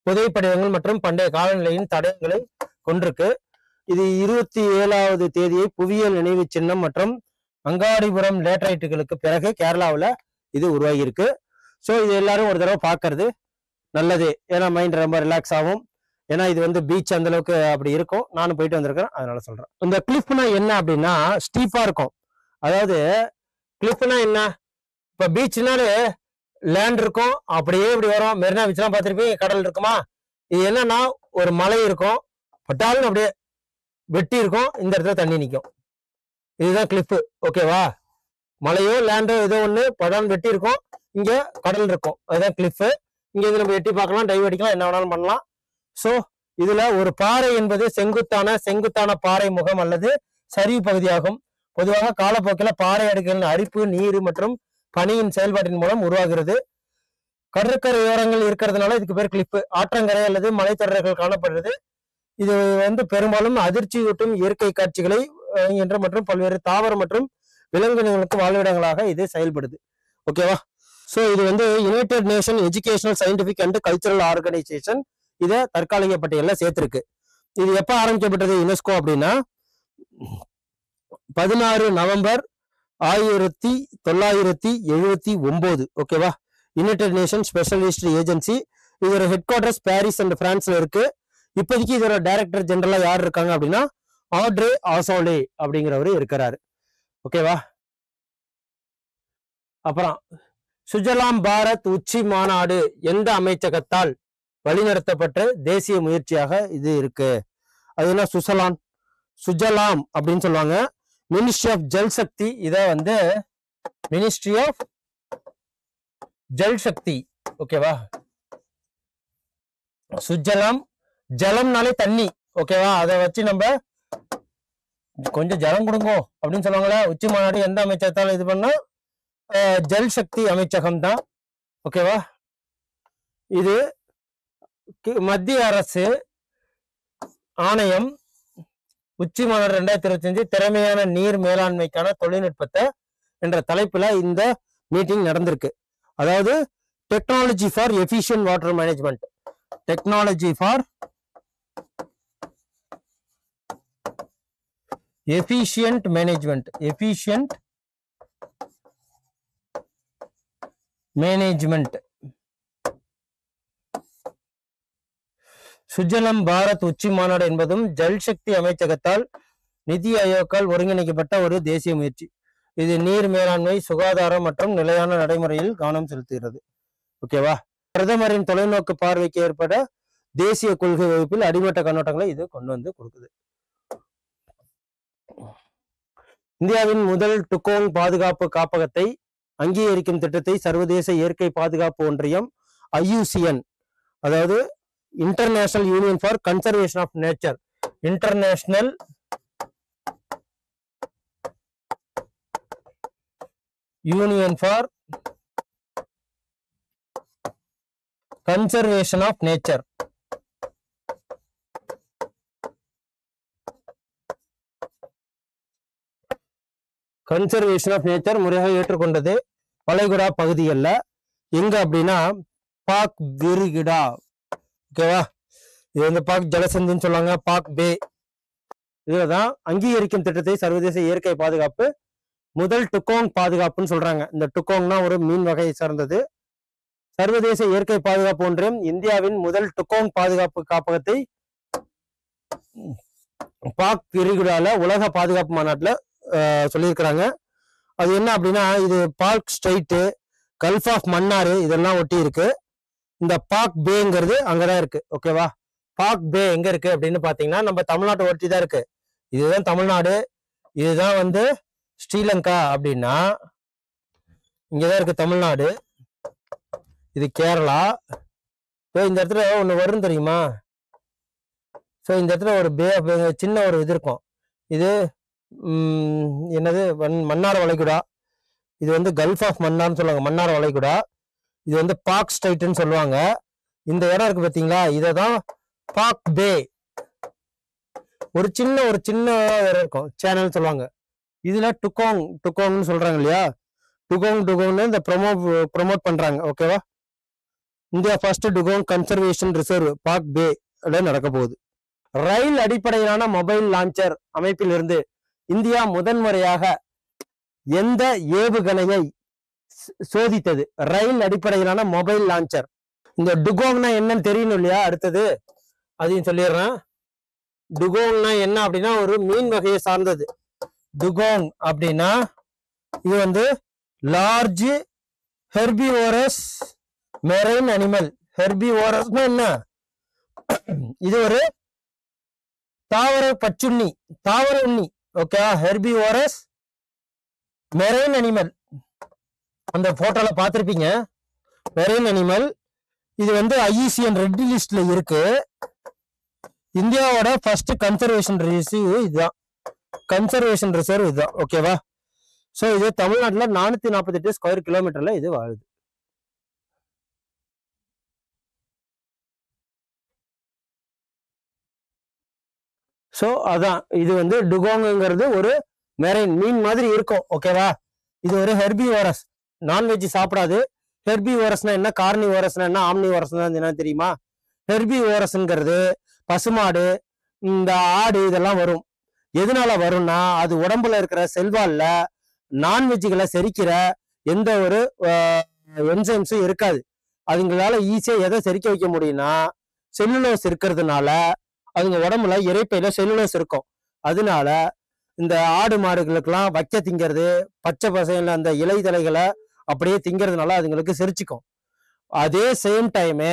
புதைப்படிவங்கள் மற்றும் பண்டைய காலநிலையின் தடயங்களை கொண்டிருக்கு. இது 27வது தேதியை புவியியல் நினைவு சின்னம் மற்றும் அங்காடிபுரம் லேட்ரைட்டுகளுக்கு பிறகு கேரளாவில் இது உருவாகி இருக்கு. ஸோ இது எல்லாரும் ஒரு தடவை பார்க்கறது நல்லது. ஏன்னா மைண்ட் ரொம்ப ரிலாக்ஸ் ஆகும். ஏன்னா இது வந்து பீச் அந்த அளவுக்கு அப்படி இருக்கும். நானும் போயிட்டு வந்திருக்கிறேன், அதனால சொல்றேன். இந்த கிளிஃப்னா என்ன அப்படின்னா ஸ்டீப்பா இருக்கும். அதாவது கிளிஃப்னா என்ன, இப்ப பீச்னாலே லேண்ட் இருக்கும், அப்படியே இப்படி வரும். மெரினா பீச்லாம் பார்த்துருப்பீங்க, கடல் இருக்குமா. இது என்னன்னா ஒரு மலை இருக்கும், பட்டாலும் அப்படியே வெட்டி இருக்கும், இந்த இடத்துல தண்ணி நிற்கும். இதுதான் கிளிஃப். ஓகேவா? மலையோ லேண்டோ ஏதோ ஒண்ணு படாலும் வெட்டி இருக்கும், இங்க கடல் இருக்கும், அதுதான் கிளிஃப். இங்க இது நம்ம எட்டி பார்க்கலாம், டைவ் அடிக்கலாம், என்ன வேணாலும் பண்ணலாம். ஸோ இதுல ஒரு பாறை என்பது செங்குத்தான பாறை முகம் அல்லது சரிவு பகுதியாகும். பொதுவாக காலப்போக்கில் பாறை அடுக்குகளின் அரிப்பு, நீர் மற்றும் பனியின் செயல்பாட்டின் மூலம் உருவாகிறது. கடற்கரையோரங்கள் இருக்கிறதுனால இதுக்கு பேர் கிளிப். ஆற்றங்கரை அல்லது மலைத்தொடர்கள் காணப்படுறது. இது வந்து பெரும்பாலும் அதிர்ச்சியூட்டும் இயற்கை காட்சிகளை என்ற மற்றும் பல்வேறு தாவர மற்றும் விலங்கினங்களுக்கு வாழ்விடங்களாக இது செயல்படுது. ஓகேவா? ஸோ இது வந்து United nation educational scientific and cultural organisation இதை தற்காலிக பட்டியலில் சேர்த்திருக்கு. இது எப்ப ஆரம்பிக்கப்பட்டது யுனெஸ்கோ அப்படின்னா 16 நவம்பர் 1979. ஓகேவா? United nation special history agency. இதோட ஹெட் குவார்டர்ஸ் பாரிஸ் அண்ட் பிரான்ஸ்ல இருக்கு. இப்போதைக்கு இதோட டைரக்டர் ஜெனரலா யார் இருக்காங்க அப்படின்னா ஆட்ரே ஆசோலே அப்படிங்கிறவரு இருக்கிறாரு. ஓகேவா? அப்புறம் சுஜலாம் பாரத் உச்சி மாநாடு எந்த அமைச்சகத்தால் வழிநடத்தப்பட்ட தேசிய முயற்சியாக இது இருக்கு? அது என்ன? சுஜலாம் அப்படின்னு சொல்லுவாங்க. Ministry of Jal Shakti. இத வந்து மினிஸ்ட்ரி ஆஃப் ஜல் சக்தி. ஓகேவா? சுஜலாம், ஜலம்னாலே தண்ணி. ஓகேவா? அதை வச்சு நம்ம கொஞ்சம் ஜலம் கொடுங்கோ அப்படின்னு சொல்லுவாங்களா. உச்சி மாநாடு எந்த அமைச்சகத்தால் இது பண்ணா ஜல் சக்தி அமைச்சகம் தான். ஓகேவா? இது மத்திய அரசு ஆணையம் உச்சி மாநாடு 2025 திறமையான நீர் மேலாண்மைக்கான தொழில்நுட்பத்தை என்ற தலைப்புல இந்த மீட்டிங் நடந்திருக்கு. அதாவது technology for efficient water management, technology for efficient management, efficient management. Sujalam Bharat உச்சி மாநாடு என்பதும் ஜல்சக்தி அமைச்சகத்தால் நிதி ஆயோக்கால் ஒருங்கிணைக்கப்பட்ட ஒரு தேசிய முயற்சி. இது நீர் மேலாண்மை, சுகாதாரம் மற்றும் நிலையான நடைமுறையில் கவனம் செலுத்துகிறது. ஓகேவா? பிரதமரின் தொலைநோக்கு பார்வைக்கு ஏற்பட தேசிய கொள்கை வகுப்பில் அடிமட்ட கண்ணோட்டங்களை இது கொண்டு வந்து கொடுக்குது. இந்தியாவின் முதல் டுகோங் பாதுகாப்பு காப்பகத்தை அங்கீகரிக்கும் திட்டத்தை சர்வதேச இயற்கை பாதுகாப்பு ஒன்றியம் IUCN, அதாவது international union for conservation of nature, international union for conservation of nature, conservation of nature முறையாக ஏற்றுக்கொண்டது வளைகுடா பகுதிகளில். எங்க அப்படின்னா பாக் விரிகுடா. ஓகேவா? இது வந்து பாக் ஜலசந்தின்னு சொல்லுவாங்க, பாக் பே. இதுலதான் அங்கீகரிக்கும் திட்டத்தை சர்வதேச இயற்கை பாதுகாப்பு முதல் டுகோங் பாதுகாப்புன்னு சொல்றாங்க. இந்த டுகோங்னா ஒரு மீன் வகையை சார்ந்தது. சர்வதேச இயற்கை பாதுகாப்பு ஒன்றியம் இந்தியாவின் முதல் டுகோங் பாதுகாப்பு காப்பகத்தை பாக் விரிகுடால உலக பாதுகாப்பு மாநாட்டில் சொல்லியிருக்கிறாங்க. அது என்ன அப்படின்னா, இது பாக் ஸ்ட்ரெயிட்டு, கல்ஃப் ஆஃப் மன்னார் இதெல்லாம் ஒட்டி இருக்கு. இந்த பாக் பேங்கிறது அங்கதான் இருக்கு. ஓகேவா? பாக் பே எங்க இருக்கு அப்படின்னு பாத்தீங்கன்னா நம்ம தமிழ்நாட்டை ஒட்டி தான் இருக்கு. இதுதான் தமிழ்நாடு, இதுதான் வந்து ஸ்ரீலங்கா அப்படின்னா இங்கதான் இருக்கு தமிழ்நாடு, இது கேரளா. இந்த இடத்துல ஒண்ணு வரும் தெரியுமா? இந்த இடத்துல ஒரு பே சின்ன ஒரு இது இருக்கும். இது என்னது மன்னார் வளைகுடா. இது வந்து கல்ஃப் ஆஃப் மன்னார்னு சொல்லுவாங்க, மன்னார் வளைகுடா. இது வந்து பாக் ஸ்ட்ரைட்னு சொல்லுவாங்க. இந்த இடம் இருக்கு பாத்தீங்களா, இததான் பாக் பே. ஒரு சின்ன இடம் இருக்கும், சேனல் சொல்லுவாங்க. இதுல டுகோங்னு சொல்றாங்க இல்லையா, டுகோங்னு இந்த ப்ரொமோட் பண்றாங்க. ஓகேவா? India first dugong conservation reserve பாக் பே நடக்க போகுது. ரயில் அடிப்படையிலான மொபைல் லான்ச்சர் அமைப்பில் இருந்து இந்தியா முதன்முறையாக எந்த ஏவுகணையை சோதித்தது? ரயில் அடிப்படையிலான மொபைல் லான்ச்சர். இந்த டுகோங்னா என்னன்னு தெரியணும் இல்லையா? அடுத்தது அதையும் சொல்லிடுறேன். டுகோங்னா என்ன அப்படின்னா ஒரு மீன் வகையை சார்ந்தது. டுகோங் அப்படின்னா இது வந்து லார்ஜ் ஹெர்பிவோரஸ் மெரைன் அனிமல். ஹெர்பிவோரஸ்னா என்ன? இது ஒரு தாவர பச்சுண்ணி, தாவர உண்ணி. Okay, herbivorous marine animal. அந்த போட்டோல பார்த்திருப்பீங்க, மெரைன் அனிமல். இது வந்து IUCN ரெட் லிஸ்ட்ல இருக்கு. இந்தியாவோட ஃபர்ஸ்ட் கன்சர்வேஷன் ரிசர்வ் இதுதான், கன்சர்வேஷன் ரிசர்வ் இதுதான். ஓகேவா? சோ இது தமிழ்நாட்டுல 448 ஸ்கொயர் கிலோமீட்டர்ல இது வாழுது. சோ அதான் இது வந்து டுகோங்கிறது ஒரு மெரைன் மீன் மாதிரி இருக்கும். ஓகேவா? இது ஒரு ஹெர்பிவோரஸ், நான்வெஜ் சாப்பிடாது. ஹெர்பிவோரஸ்னா என்ன, கார்னிவோரஸ்னா என்ன, ஆம்னிவோரஸ்னா என்ன தெரியுமா? ஹெர்பிவோரஸ்ங்கிறது பசுமாடு, இந்த ஆடு இதெல்லாம் வரும். எதனால வரும்னா அது உடம்புல இருக்கிற செல்வால்ல நான்வெஜ்களை செரிக்கிற எந்த ஒரு என்சைம்ஸும் இருக்காது. அதுங்களால ஈஸியா எதை செரிக்க வைக்க முடியும்னா செல்லுலோஸ் இருக்கிறதுனால அதுங்க உடம்புல இறைப்பையில செல்லுலோஸ் இருக்கும். அதனால இந்த ஆடு மாடுகளுக்கெல்லாம் வைக்க திங்கிறது, பச்சை பசையில அந்த இலை தலைகளை அப்படியே திங்கிறதுனால அதுங்களுக்கு செரிச்சுக்கும். அதே சேம் டைமு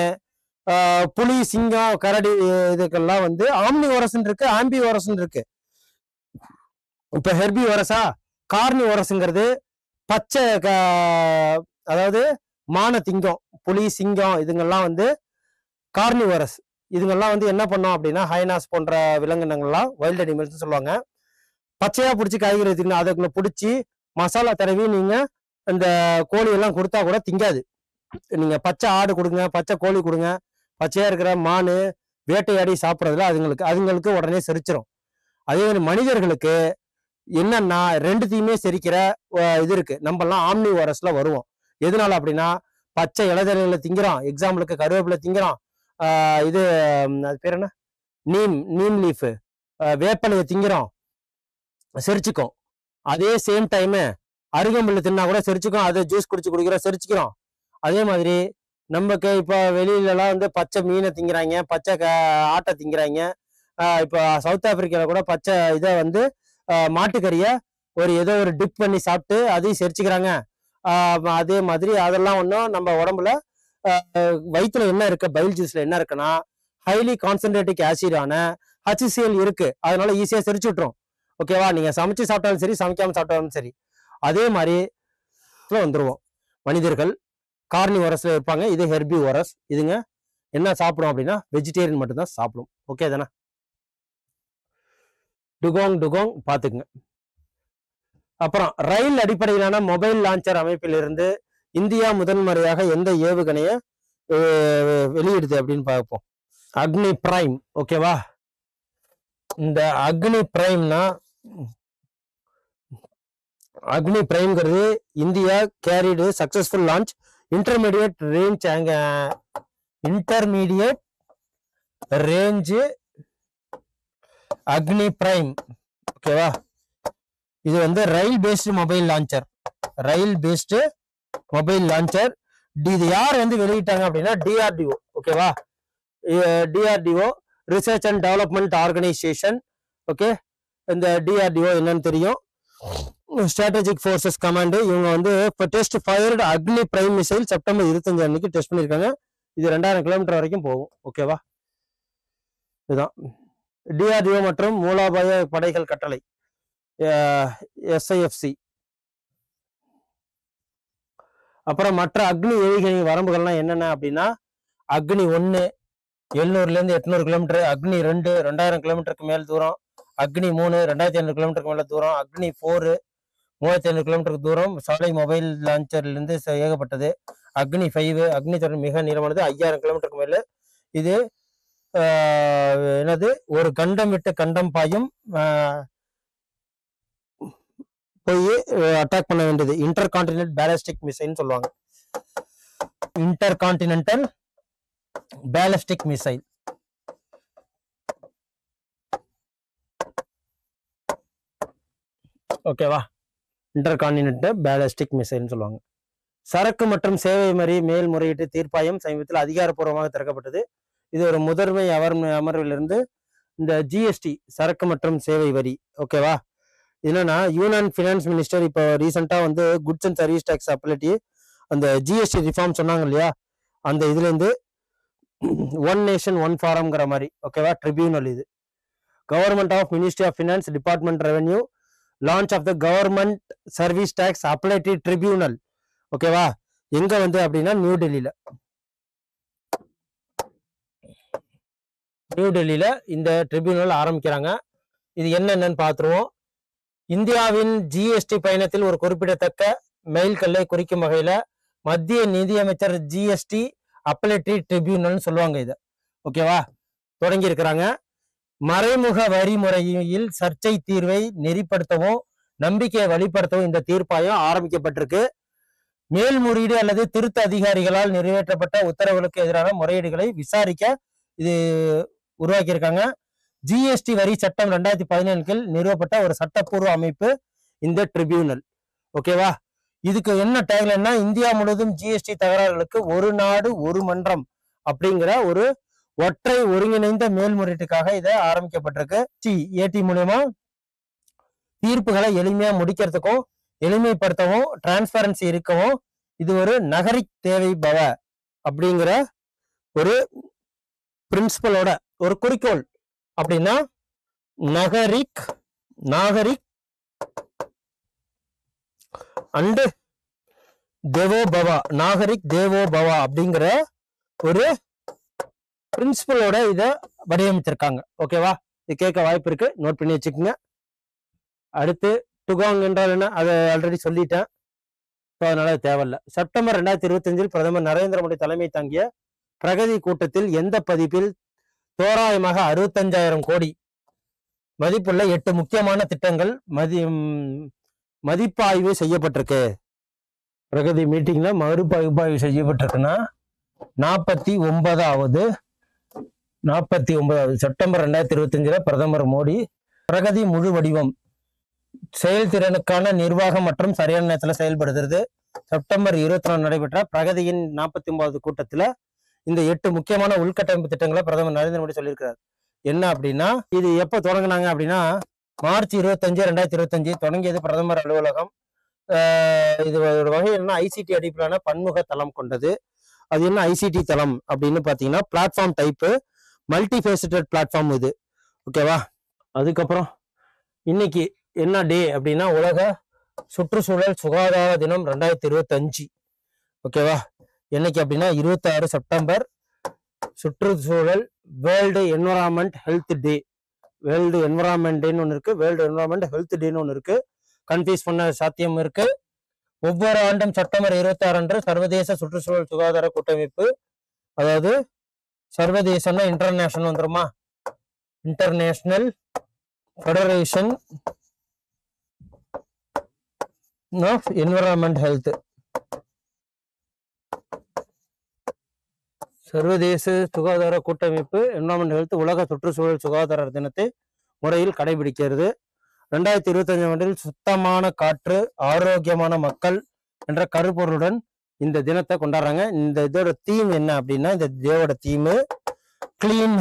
புலி, சிங்கம், கரடி இதுக்கெல்லாம் வந்து ஆம்னிவோரஸ்ன்னு இருக்கு, ஆம்பிவோரஸ்ன்னு இருக்கு. இப்ப ஹெர்பிவோரஸா, கார்னிவோரஸ்ங்கிறது பச்சை அதாவது மான திங்கம், புலி, சிங்கம் இதுங்கெல்லாம் வந்து கார்னிவோரஸ். இதுங்கெல்லாம் வந்து என்ன பண்ணோம் அப்படின்னா ஹைனாஸ் போன்ற விலங்கினங்கள்லாம் வைல்ட் அனிமல்ஸ் சொல்லுவாங்க. பச்சையா பிடிச்சி காய்கறி திங்க, அதுக்குள்ள பிடிச்சி மசாலா தடவி நீங்க இந்த கோழி எல்லாம் கொடுத்தா கூட திங்காது. நீங்க பச்சை ஆடு கொடுங்க, பச்சை கோழி கொடுங்க, பச்சையா இருக்கிற மானு வேட்டையாடி சாப்பிட்றதுல அதுங்களுக்கு உடனே செரிச்சிரும். அதே மாதிரி மனிதர்களுக்கு என்னன்னா ரெண்டுத்தையுமே செரிக்கிற இது இருக்கு. நம்மலாம் ஆம்னி வாரஸ்ல வருவோம். எதனால அப்படின்னா பச்சை இலைதலைகளை திங்கிறோம், எக்ஸாம்பிளுக்கு கருவேப்பிலை திங்கிறோம், இது அது பேர் என்ன, நீம் லீஃப், வேப்பலையை திங்கிறோம், செரிச்சுக்கும். அதே சேம் டைமு அருகம்புல்லு தின்னா கூட செரிச்சுக்கும், அதை ஜூஸ் குடிச்சு குடிக்கிறோம், செரிச்சுக்கிறோம். அதே மாதிரி நமக்கு இப்போ வெளியிலலாம் வந்து பச்சை மீனை திங்கிறாங்க, பச்சை ஆட்டை திங்கிறாங்க. இப்போ சவுத் ஆப்பிரிக்காவில் கூட பச்சை இதை வந்து மாட்டுக்கறியை ஏதோ ஒரு டிப் பண்ணி சாப்பிட்டு அதையும் செரிச்சுக்கிறாங்க. அதே மாதிரி அதெல்லாம் ஒன்றும் நம்ம உடம்புல வயிற்றுல என்ன இருக்கு, பைல் ஜூஸ்ல என்ன இருக்குன்னா ஹைலி கான்சென்ட்ரேட்டிக் ஆசிடான HCl இருக்கு. அதனால ஈஸியாக செரிச்சு விட்டுரும். ஓகேவா? நீங்க சமைச்சு சாப்பிட்டாலும் சரி, சமைக்காம சாப்பிட்டாலும் சரி. அதே மாதிரி வந்துருவோம். மனிதர்கள் கார்னிவோரஸ்ல இருப்பாங்க, இது ஹெர்பிவோரஸ். இதுங்க என்ன சாப்பிடும் அப்படின்னா வெஜிடேரியன் மட்டும்தான் சாப்பிடும். ஓகே தானே? டுகோங் பாத்துக்குங்க. அப்புறம் ரயில் அடிப்படையிலான மொபைல் லான்ச்சர் அமைப்பிலிருந்து இந்தியா முதன்முறையாக எந்த ஏவுகணையை வெளியிடுது அப்படின்னு பார்ப்போம். அக்னி பிரைம். ஓகேவா? இந்த அக்னி பிரைம்னா, அக்னி பிரைம்ங்கிறது India carried successful launch intermediate range Agni prime. ஓகேவா? இது வந்து ரயில் பேஸ்டு மொபைல் லான்ச்சர். இது யார் வந்து வெளியிட்டாங்க அப்படின்னா DRDO. ஓகேவா? DRDO research and development organisation. Okay, இந்த DRDO என்னன்னு தெரியும், ஸ்ட்ராட்டஜிக் ஃபோர்ஸஸ் கமாண்டு. இவங்க வந்து இப்போ டெஸ்ட் ஃபயர்டு அக்னி பிரைம் மிசைல் செப்டம்பர் 25 அன்னைக்கு டெஸ்ட் பண்ணியிருக்காங்க. இது 2000 கிலோமீட்டர் வரைக்கும் போகும். ஓகேவா? இதுதான் DRDO மற்றும் மூலோபாய படைகள் கட்டளை SIFC. அப்புறம் மற்ற அக்னி ஏவுகணை வரம்புகள்லாம் என்னென்ன அப்படின்னா அக்னி 1 700 800 கிலோமீட்டர், அக்னி 2 2000 கிலோமீட்டருக்கு மேல் தூரம், அக்னி 3 2500 கிலோமீட்டருக்கு மேல தூரம், அக்னி 4 3500 கிலோமீட்டருக்கு தூரம் சாலை மொபைல் லான்ச்சர்லேருந்து ஏகப்பட்டது. அக்னி 5 அக்னி தொடர் மிக நீளமானது 5000 கிலோமீட்டருக்கு மேல. இது என்னது, ஒரு கண்டம் விட்டு கண்டம் பாயும் போய் அட்டாக் பண்ண வேண்டியது. இன்டர் கான்டினென்டல் பேலிஸ்டிக் மிசைல்னு சொல்லுவாங்க. Inter continental ballistic missile. ஓகேவா? இன்டர் கான்டினென்டல் பேலிஸ்டிக் மிசைல்னு சொல்லுவாங்க. சரக்கு மற்றும் சேவை வரி மேல்முறையீட்டு தீர்ப்பாயம் சமீபத்தில் அதிகாரப்பூர்வமாக திறக்கப்பட்டது. இது ஒரு முதன்மை அமர்விலிருந்து இந்த GST சரக்கு மற்றும் சேவை வரி. ஓகேவா? என்னன்னா யூனியன் ஃபினான்ஸ் மினிஸ்டர் இப்போ ரீசெண்டா வந்து குட்ஸ் அண்ட் சர்வீஸ் டேக்ஸ் அப்பலிட்டி அந்த GST ரிஃபார்ம் சொன்னாங்க இல்லையா, அந்த இதுல இருந்து ஒன் நேஷன் ஒன் ஃபாரம்ங்கிற மாதிரி. ஓகேவா? ட்ரிபியூனல். இது government of ministry of finance department revenue launch of the government service tax appellate tribunal. ஓகேவா? எங்க வந்து அப்படின்னா நியூ டெல்லியில இந்த ட்ரிபியூனல் ஆரம்பிக்கிறாங்க. இது என்னென்னு பார்த்துருவோம். இந்தியாவின் GST பயணத்தில் ஒரு குறிப்பிடத்தக்க மைல்கல்லை குறிக்கும் வகையில மத்திய நிதியமைச்சர் GST அப்பலேட்டரி ட்ரிபியூனல்னு சொல்லுவாங்க இதை. ஓகேவா? தொடங்கி இருக்கிறாங்க. மறைமுக வரி முறையில் சர்ச்சை தீர்வை நெறிப்படுத்தவும் நம்பிக்கையை வழிபடுத்தவும் இந்த தீர்ப்பாயம் ஆரம்பிக்கப்பட்டிருக்கு. மேல்முறையீடு அல்லது திருத்த அதிகாரிகளால் நிறைவேற்றப்பட்ட உத்தரவுகளுக்கு எதிரான முறையீடுகளை விசாரிக்க இது உருவாக்கியிருக்காங்க. GST வரி சட்டம் 2017 நிறுவப்பட்ட ஒரு சட்டப்பூர்வ அமைப்பு இந்த ட்ரிபியூனல். ஓகேவா? இதுக்கு என்ன டேக்லைன்னா இந்தியா முழுவதும் GST தகராறுகளுக்கு ஒரு நாடு ஒரு மன்றம் அப்படிங்கிற ஒரு ஒற்றை ஒருங்கிணைந்த மேல்முறையீட்டுக்காக இதை ஆரம்பிக்கப்பட்டிருக்கு. AT மூலமா தீர்ப்புகளை எளிமையா முடிக்கிறதுக்கும் எளிமைப்படுத்தவும் டிரான்ஸ்பரன்சி இருக்கவும் இது ஒரு நகரிக் தேவை பவ அப்படிங்கிற ஒரு பிரின்சிபலோட ஒரு குறிக்கோள். அப்படின்னா நாகரிக் அண்ட் தேவோபவா, நாகரிக் தேவோபவா அப்படிங்கிற ஒரு பிரின்சிபலோட இதை வடிவமைச்சிருக்காங்க. ஓகேவா? இது கேட்க வாய்ப்பு இருக்கு, நோட் பண்ணி வச்சுக்கோங்க. அடுத்து டுகாங் என்றால் என்ன, அதை ஆல்ரெடி சொல்லிட்டேன், அதனால தேவையில்லை. செப்டம்பர் 2025 பிரதமர் நரேந்திர மோடி தலைமை தாங்கிய பிரகதி கூட்டத்தில் எந்த பதிப்பில் தோராயமாக 65,000 கோடி மதிப்புள்ள 8 முக்கியமான திட்டங்கள் மதிப்பாய்வு செய்யப்பட்டிருக்கு. பிரகதி மீட்டிங்ல மறுபகுப்பாய்வு செய்யப்பட்டிருக்குன்னா 49வது செப்டம்பர் 2025 பிரதமர் மோடி பிரகதி முழு வடிவம் செயல்திறனுக்கான நிர்வாகம் மற்றும் சரியான நேரத்தில் செயல்படுகிறது. செப்டம்பர் 24 நடைபெற்ற பிரகதியின் 49வது கூட்டத்துல இந்த 8 முக்கியமான உள்கட்டமைப்பு திட்டங்களை பிரதமர் நரேந்திர மோடி சொல்லியிருக்கிறார். என்ன அப்படின்னா, இது எப்ப தொடங்கினாங்க அப்படின்னா மார்ச் 25, 2025 தொடங்கியது பிரதமர் அலுவலகம். இது ஒரு வகை என்ன, ஐசிடி அடிப்படையிலான பன்முக தளம் கொண்டது. அது என்ன ஐசிடி தளம் அப்படின்னு பாத்தீங்கன்னா, platform type, multi faceted platform இது. ஓகேவா? அதுக்கப்புறம் இன்னைக்கு என்ன டே அப்படின்னா, உலக சுற்றுச்சூழல் சுகாதார தினம் 2025. ஓகேவா? என்னைக்கு அப்படின்னா 26 செப்டம்பர் சுற்றுச்சூழல் world environment health day. World environment டேன்னு ஒன்று இருக்கு, வேர்ல்டு என்வரான்மெண்ட் ஹெல்த் டேன்னு ஒன்று இருக்கு. கன்ஃபியூஸ் பண்ண சாத்தியம் இருக்கு. ஒவ்வொரு ஆண்டும் செப்டம்பர் 26 அன்று சர்வதேச சுற்றுச்சூழல் சுகாதார கூட்டமைப்பு, அதாவது சர்வதேசம்னா இன்டர்நேஷனல் வந்துருமா, international federation of environment health, சர்வதேச சுகாதார கூட்டமைப்பு என்வரான்மெண்ட் ஹெல்த் உலக சுற்றுச்சூழல் சுகாதார தினத்தை முறையில் கடைபிடிக்கிறது. 2025 ஆண்டில் சுத்தமான காற்று ஆரோக்கியமான மக்கள் என்ற கருப்பொருளுடன் இந்த தினத்தை கொண்டாடுறாங்க. இந்த இதோட தீம் என்ன அப்படின்னா, இந்த இதோட theme clean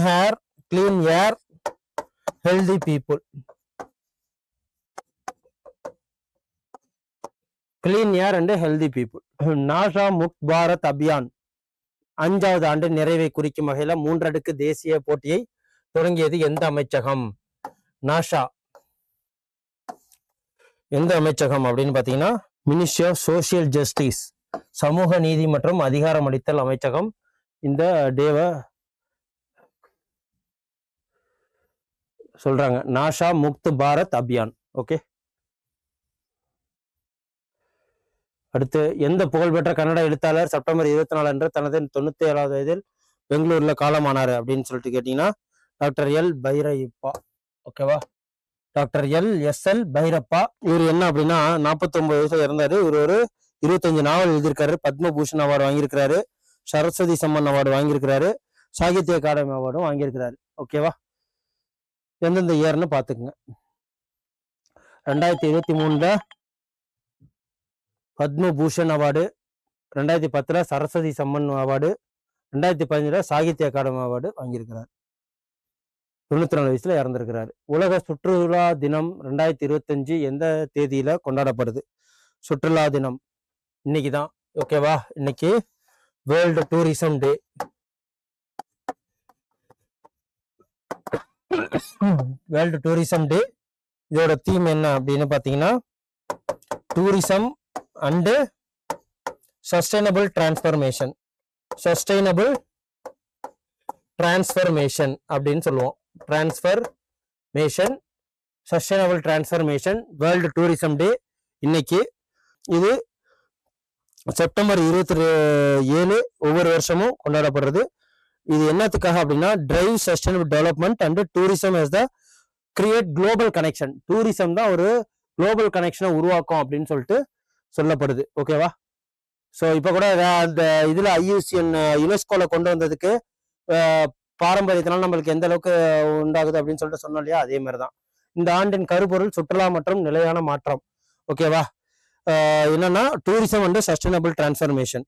air healthy people. Clean air and healthy people. NASA Mukt Bharat Abhiyan 5வது ஆண்டு நிறைவை குறிக்கும் வகையில 3 அடுக்கு தேசிய போட்டியை தொடங்கியது எந்த அமைச்சகம்? நாசா. எந்த அமைச்சகம் அப்படின்னு பாத்தீங்கன்னா, மினிஸ்ட்ரி ஆஃப் சோசியல் ஜஸ்டிஸ், சமூக நீதி மற்றும் அதிகாரம் அளித்தல் அமைச்சகம் இந்த டேவை சொல்றாங்க. நாசா முக்த் பாரத் அபியான். ஓகே. அடுத்து, எந்த புகழ்பெற்ற கன்னட எழுத்தாளர் செப்டம்பர் 24 அன்று தனது 97வது வயதில் பெங்களூர்ல காலமானாரு அப்படின்னு சொல்லிட்டு கேட்டீங்கன்னா, டாக்டர் எல் பைரப்பா. ஓகேவா? Doctor L Bhyrappa. இவர் என்ன அப்படின்னா 49 வயசுல இறந்தாரு. இவர் ஒரு 25 நாவல் எழுதியிருக்காரு. பத்மபூஷன் அவார்டு வாங்கியிருக்கிறாரு, சரஸ்வதி சம்மன் அவார்டு வாங்கியிருக்கிறாரு, சாகித்ய அகாடமி அவார்டும் வாங்கியிருக்கிறாரு. ஓகேவா? எந்தெந்த இயர்னு பாத்துக்குங்க. 2023ல பத்மபூஷன் அவார்டு, 2010ல சரஸ்வதி சம்மன் அவார்டு, 2015ல சாகித்ய அகாடமி அவார்டு வாங்கியிருக்கிறார். 94 வயசுல இறந்திருக்கிறாரு. உலக சுற்றுலா தினம் 2025 எந்த தேதியில கொண்டாடப்படுது? சுற்றுலா தினம் இன்னைக்கு தான். ஓகேவா? இன்னைக்கு வேர்ல்டு டூரிசம் டே. வேர்ல்டு டூரிசம் டே. இதோட தீம் என்ன அப்படின்னு பாத்தீங்கன்னா, tourism and sustainable transformation. Sustainable transformation அப்படின்னு சொல்லுவோம். Transformation, sustainable transformation, world tourism டே இன்னைக்கு. இது செப்டம்பர் 27 ஒவ்வொரு வருஷமும் கொண்டாடப்படுறது. இது என்னத்துக்காக அப்படின்னா, drive sustainable development and tourism as the create global connection. Tourism தான் ஒரு குளோபல் கனெக்ஷனை உருவாக்கும் அப்படின்னு சொல்லிட்டு சொல்லப்படுது. ஓகேவா? ஸோ இப்போ கூட அந்த இதுல ஐயூசிஎன் யுனெஸ்கோல கொண்டு வந்ததுக்கு பாரம்பரியத்தினால நம்மளுக்கு எந்த அளவுக்கு உண்டாகுது அப்படின்னு சொல்லிட்டு சொன்னோம் இல்லையா, அதே மாதிரிதான் இந்த ஆண்டின் கருப்பொருள் சுற்றுலா மற்றும் நிலையான மாற்றம். ஓகேவா? என்னன்னா டூரிசம் அண்ட் சஸ்டைனபிள் டிரான்ஸ்ஃபர்மேஷன்.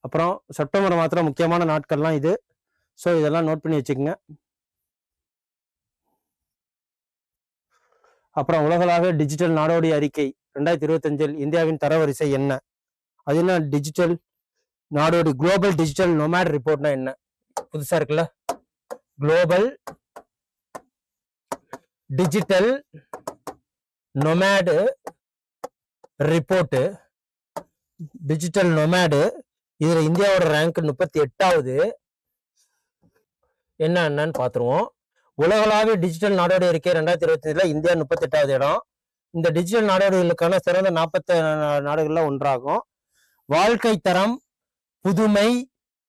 அப்புறம் செப்டம்பர் மாத்திரம் முக்கியமான நாட்கள்லாம் இது. ஸோ இதெல்லாம் நோட் பண்ணி வச்சுக்கோங்க. அப்புறம் உலகளாவிய டிஜிட்டல் நாடோடி அறிக்கை 2025 இந்தியாவின் தரவரிசை என்ன? அது என்ன? டிஜிட்டல் நாடோடி குளோபல் டிஜிட்டல் நொமேட் ரிப்போர்ட்னா என்ன? புதுசா இருக்குல்ல, குளோபல் டிஜிட்டல் நொமேடு ரிப்போர்ட். டிஜிட்டல் நொமேடு இதுல இந்தியாவோட ரேங்க் 38வது. என்னன்னு பாத்துருவோம். உலகளாவிய டிஜிட்டல் நாடோடி அறிக்கை 2025 இந்தியா 38வது இடம். இந்த டிஜிட்டல் நாடோடிகளுக்கான சிறந்த 40 நாடுகள்ல ஒன்றாகும். வாழ்க்கை தரம், புதுமை,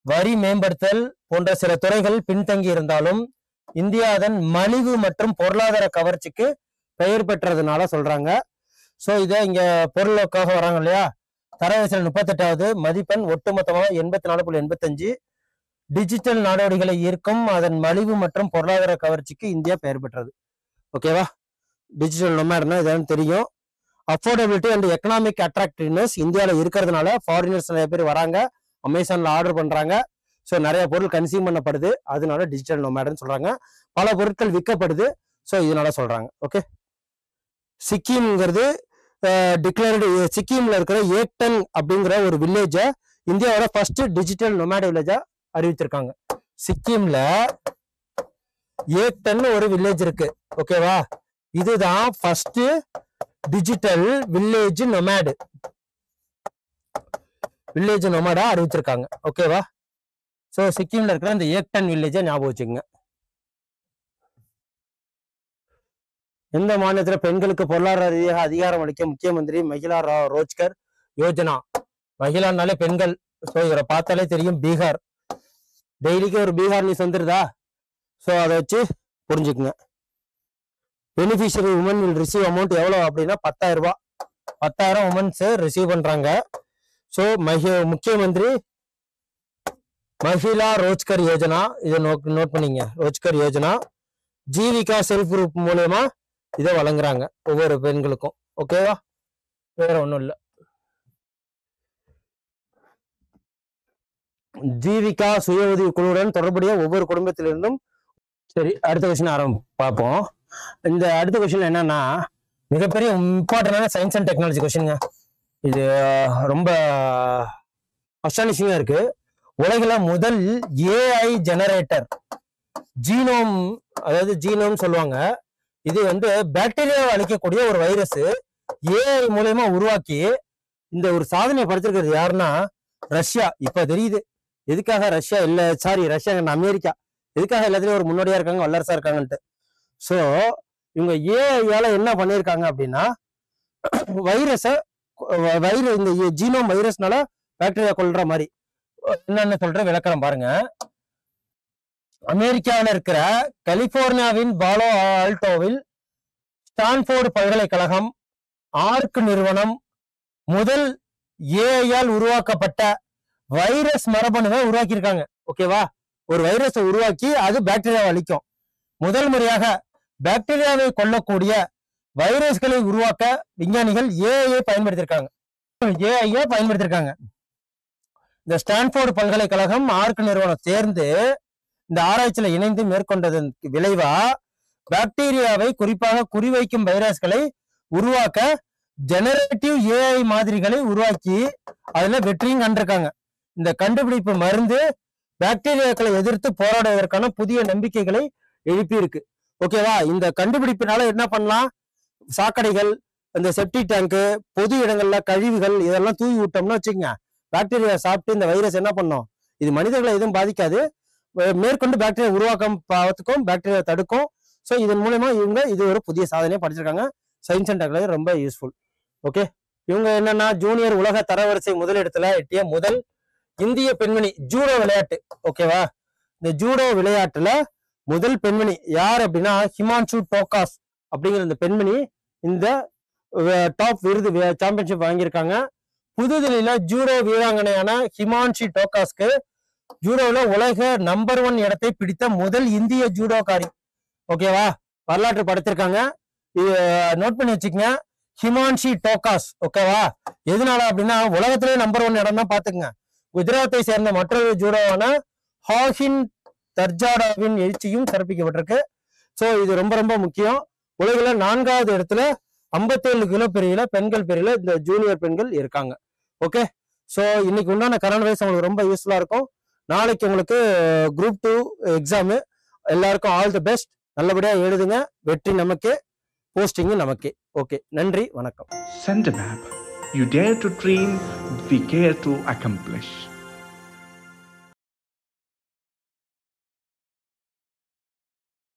வரி மேம்படுத்தல் போன்ற சில துறைகள் பின்தங்கி இருந்தாலும் இந்தியா அதன் மலிவு மற்றும் பொருளாதார கவர்ச்சிக்கு பெயர் பெற்றதுனால சொல்றாங்க. ஸோ இதை இங்க பொருளுக்காக வராங்க இல்லையா, தரவரிசையில் 38வது மதிப்பெண், ஒட்டுமொத்தமாக 84.85. டிஜிட்டல் நடவடிக்கைகளை ஈர்க்கும் அதன் மலிவு மற்றும் பொருளாதார கவர்ச்சிக்கு இந்தியா பெயர் பெற்றது. ஓகேவா, டிஜிட்டல் நொமேட்னா இதான் தெரியும். அஃபோர்டபிலிட்டி அண்ட் எக்கனாமிக் அட்ராக்டிவ்னஸ் இந்தியாவில் இருக்கிறதுனால ஃபாரினர்ஸ் நிறைய பேர் வராங்க, அமேசான்ல ஆர்டர் பண்றாங்க. ஸோ நிறைய பொருள் கன்சியூம் பண்ணப்படுது, அதனால டிஜிட்டல் நொமேட்னு சொல்றாங்க. பல பொருட்கள் விற்கப்படுது, ஸோ இதனால சொல்றாங்க. ஓகே, சிக்கிம்ங்கிறது டிக்ளேர்டு, சிக்கிம்ல இருக்கிற ஏக்டன் அப்படிங்கிற ஒரு வில்லேஜை இந்தியாவோட ஃபர்ஸ்ட் டிஜிட்டல் நொமேட் வில்லேஜா அறிவிச்சிருக்காங்க. சிக்கிம்ல ஏக்டன் ஒரு வில்லேஜ் இருக்கு. ஓகேவா, இதுதான் ஃபர்ஸ்ட் டிஜிட்டல் வில்லேஜ் நொமேடா அறிவிச்சிருக்காங்க. ஓகேவா, சோ சிக்கிம்ல இருக்கிற இந்த ஏக்டன் வில்லேஜை ஞாபகம் வச்சுக்கோங்க. எந்த மாநிலத்தில் பெண்களுக்கு பொருளாதார ரீதியாக அதிகாரம் அளிக்க முக்கிய மந்திரி மகிழா ரோஜ்கர் யோஜனா? மகிழானாலே பெண்கள், ஸோ இவரை பார்த்தாலே தெரியும், பீகார். டெய்லிக்கு ஒரு பீகார் நியூஸ் வந்துருதா, ஸோ அதை வச்சு புரிஞ்சுக்குங்க. Beneficiary woman will receive amount எவ்வளோ அப்படின்னா 10,000 ரூபாய். 10,000 உமன்ஸ் ரிசீவ் பண்றாங்க. ஸோ முக்கிய மந்திரி மகிழா ரோஜ்கர் யோஜனா, இதை நோட் பண்ணிங்க. ரோஜ்கர் யோஜனா ஜீவிகா செல்ஃப் குரூப் மூலமா இதை வழங்குறாங்க ஒவ்வொரு பெண்களுக்கும். ஓகேவா, வேற ஒன்றும் இல்லை. ஜீவிகா சுய உதவி குழுவுடன் தொடர்புடைய ஒவ்வொரு குடும்பத்திலிருந்தும். சரி, அடுத்த கொஸ்டின் பார்ப்போம். இந்த அடுத்த கொஸ்டின் என்னன்னா மிகப்பெரிய இம்பார்ட்டன்டான சயின்ஸ் அண்ட் டெக்னாலஜி கொஸ்டின்ங்க. இது ரொம்ப அஸ்டானிஷிங்கா இருக்கு. உலகில முதல் ஏஐ ஜெனரேட்டர் ஜீனோம், அதாவது ஜீனோம் சொல்லுவாங்க. இது பாக்டீரியாவை அழிக்கக்கூடிய ஒரு வைரஸ் ஏஐ மூலயமா உருவாக்கி இந்த ஒரு சாதனையை படைச்சிருக்கிறது யாருன்னா ரஷ்யா. இப்ப தெரியுது எதுக்காக ரஷ்யா இல்ல, சாரி ரஷ்யா அமெரிக்கா எதுக்காக எல்லாத்துலயும் ஒரு முன்னோடியா இருக்காங்க, வல்லரசா இருக்காங்கன்ட்டு. சோ இவங்க ஏஐயால என்ன பண்ணிருக்காங்க அப்படின்னா இந்த ஜீனோம் வைரஸ்னால பாக்டீரியா கொல்ற மாதிரி என்னன்னு சொல்ற விளக்கம் பாருங்க. அமெரிக்காவில் இருக்கிற கலிபோர்னியாவின் பாலோ ஆல்டோவில் ஸ்டான்ஃபோர்டு பல்கலைக்கழகம் ஆர்க் நிறுவனம் முதல் ஏஐயால் உருவாக்கப்பட்ட வைரஸ் மரபணுவை உருவாக்கியிருக்காங்க. ஓகேவா, ஒரு வைரஸை உருவாக்கி அது பாக்டீரியாவை அழிக்கும். முதல் முறையாக பாக்டீரியாவை கொல்லக்கூடிய வைரஸ்களை உருவாக்க விஞ்ஞானிகள் ஏஐயை பயன்படுத்தியிருக்காங்க. இந்த ஸ்டான்ஃபோர்டு பல்கலைக்கழகம் ஆர்க் நிறுவனம் சேர்ந்து இந்த ஆராய்ச்சியில இணைந்து மேற்கொண்டதன் விளைவா பாக்டீரியாவை குறிப்பாக குறிவைக்கும் வைரஸ்களை உருவாக்க ஜெனரேட்டிவ் ஏஐ மாதிரிகளை உருவாக்கி அதுல வெற்றியும் கண்டிருக்காங்க. இந்த கண்டுபிடிப்பு மருந்து பாக்டீரியாக்களை எதிர்த்து போராடுவதற்கான புதிய நம்பிக்கைகளை எழுப்பி இருக்கு. ஓகேவா, இந்த கண்டுபிடிப்பினால என்ன பண்ணலாம், சாக்கடைகள், இந்த செப்டி டேங்கு, பொது இடங்கள்ல கழிவுகள் இதெல்லாம் தூவி விட்டோம்னு வச்சுக்கோங்க, பாக்டீரியா சாப்பிட்டு இந்த வைரஸ் என்ன பண்ணும், இது மனிதர்களை எதுவும் பாதிக்காது, மேற்கொண்டு பாக்டீரியா உருவாக்கம் பாக்டீரியா தடுக்கும். ஸோ இதன் மூலமா இவங்க இது ஒரு புதிய சாதனையை படிச்சிருக்காங்க. சயின்ஸ் அண்ட் டெக்னாலஜி ரொம்ப யூஸ்ஃபுல். ஓகே, இவங்க என்னன்னா ஜூனியர் உலக தரவரிசை முதலிடத்துல எட்டிய முதல் இந்திய பெண்மணி ஜூடோ விளையாட்டு. ஓகேவா, இந்த ஜூடோ விளையாட்டுல முதல் பெண்மணி யார் அப்படின்னா ஹிமான்ஷு டோகாஸ் அப்படிங்கிற இந்த பெண்மணி இந்த டாப் விருது சாம்பியன்ஷிப் வாங்கியிருக்காங்க. புதுதில்லியில ஜூடோ வீராங்கனையான ஹிமான்ஷு டோகாஸ்க்கு ஜூடோல உலக நம்பர் 1 இடத்தை பிடித்த முதல் இந்திய ஜூடோகாரி. ஓகேவா, வரலாற்று படைத்திருக்காங்க. இது நோட் பண்ணி வச்சுக்கங்க, ஹிமான்ஷு டோகாஸ். ஓகேவா, எதனால அப்படின்னா உலகத்திலேயே நம்பர் 1 இடம் தான் பாத்துக்கங்க. குஜராத்தை சேர்ந்த மற்றொரு ஜூடோவான ஹாஹின் தர்ஜாடாவின் எழுச்சியும் சிறப்பிக்கப்பட்டிருக்கு. ஸோ இது ரொம்ப ரொம்ப முக்கியம். உலகில 4வது இடத்துல 57 கிலோ பிரிவுல பெண்கள் பிரிவுல இந்த ஜூனியர் பெண்கள் இருக்காங்க. ஓகே, ஸோ இன்னைக்கு உண்டான கரண்ட் வைஸ் உங்களுக்கு ரொம்ப யூஸ்ஃபுல்லா இருக்கும். நாளைக்கு உங்களுக்கு குரூப் 2 எக்ஸாமு. எல்லாருக்கும் ஆல் தி பெஸ்ட். நல்லபடியா எழுதுங்க. வெற்றி நமக்கே, போஸ்டிங் நமக்கே. ஓகே, நன்றி, வணக்கம். Send a map. You dare to dream, we care to accomplish.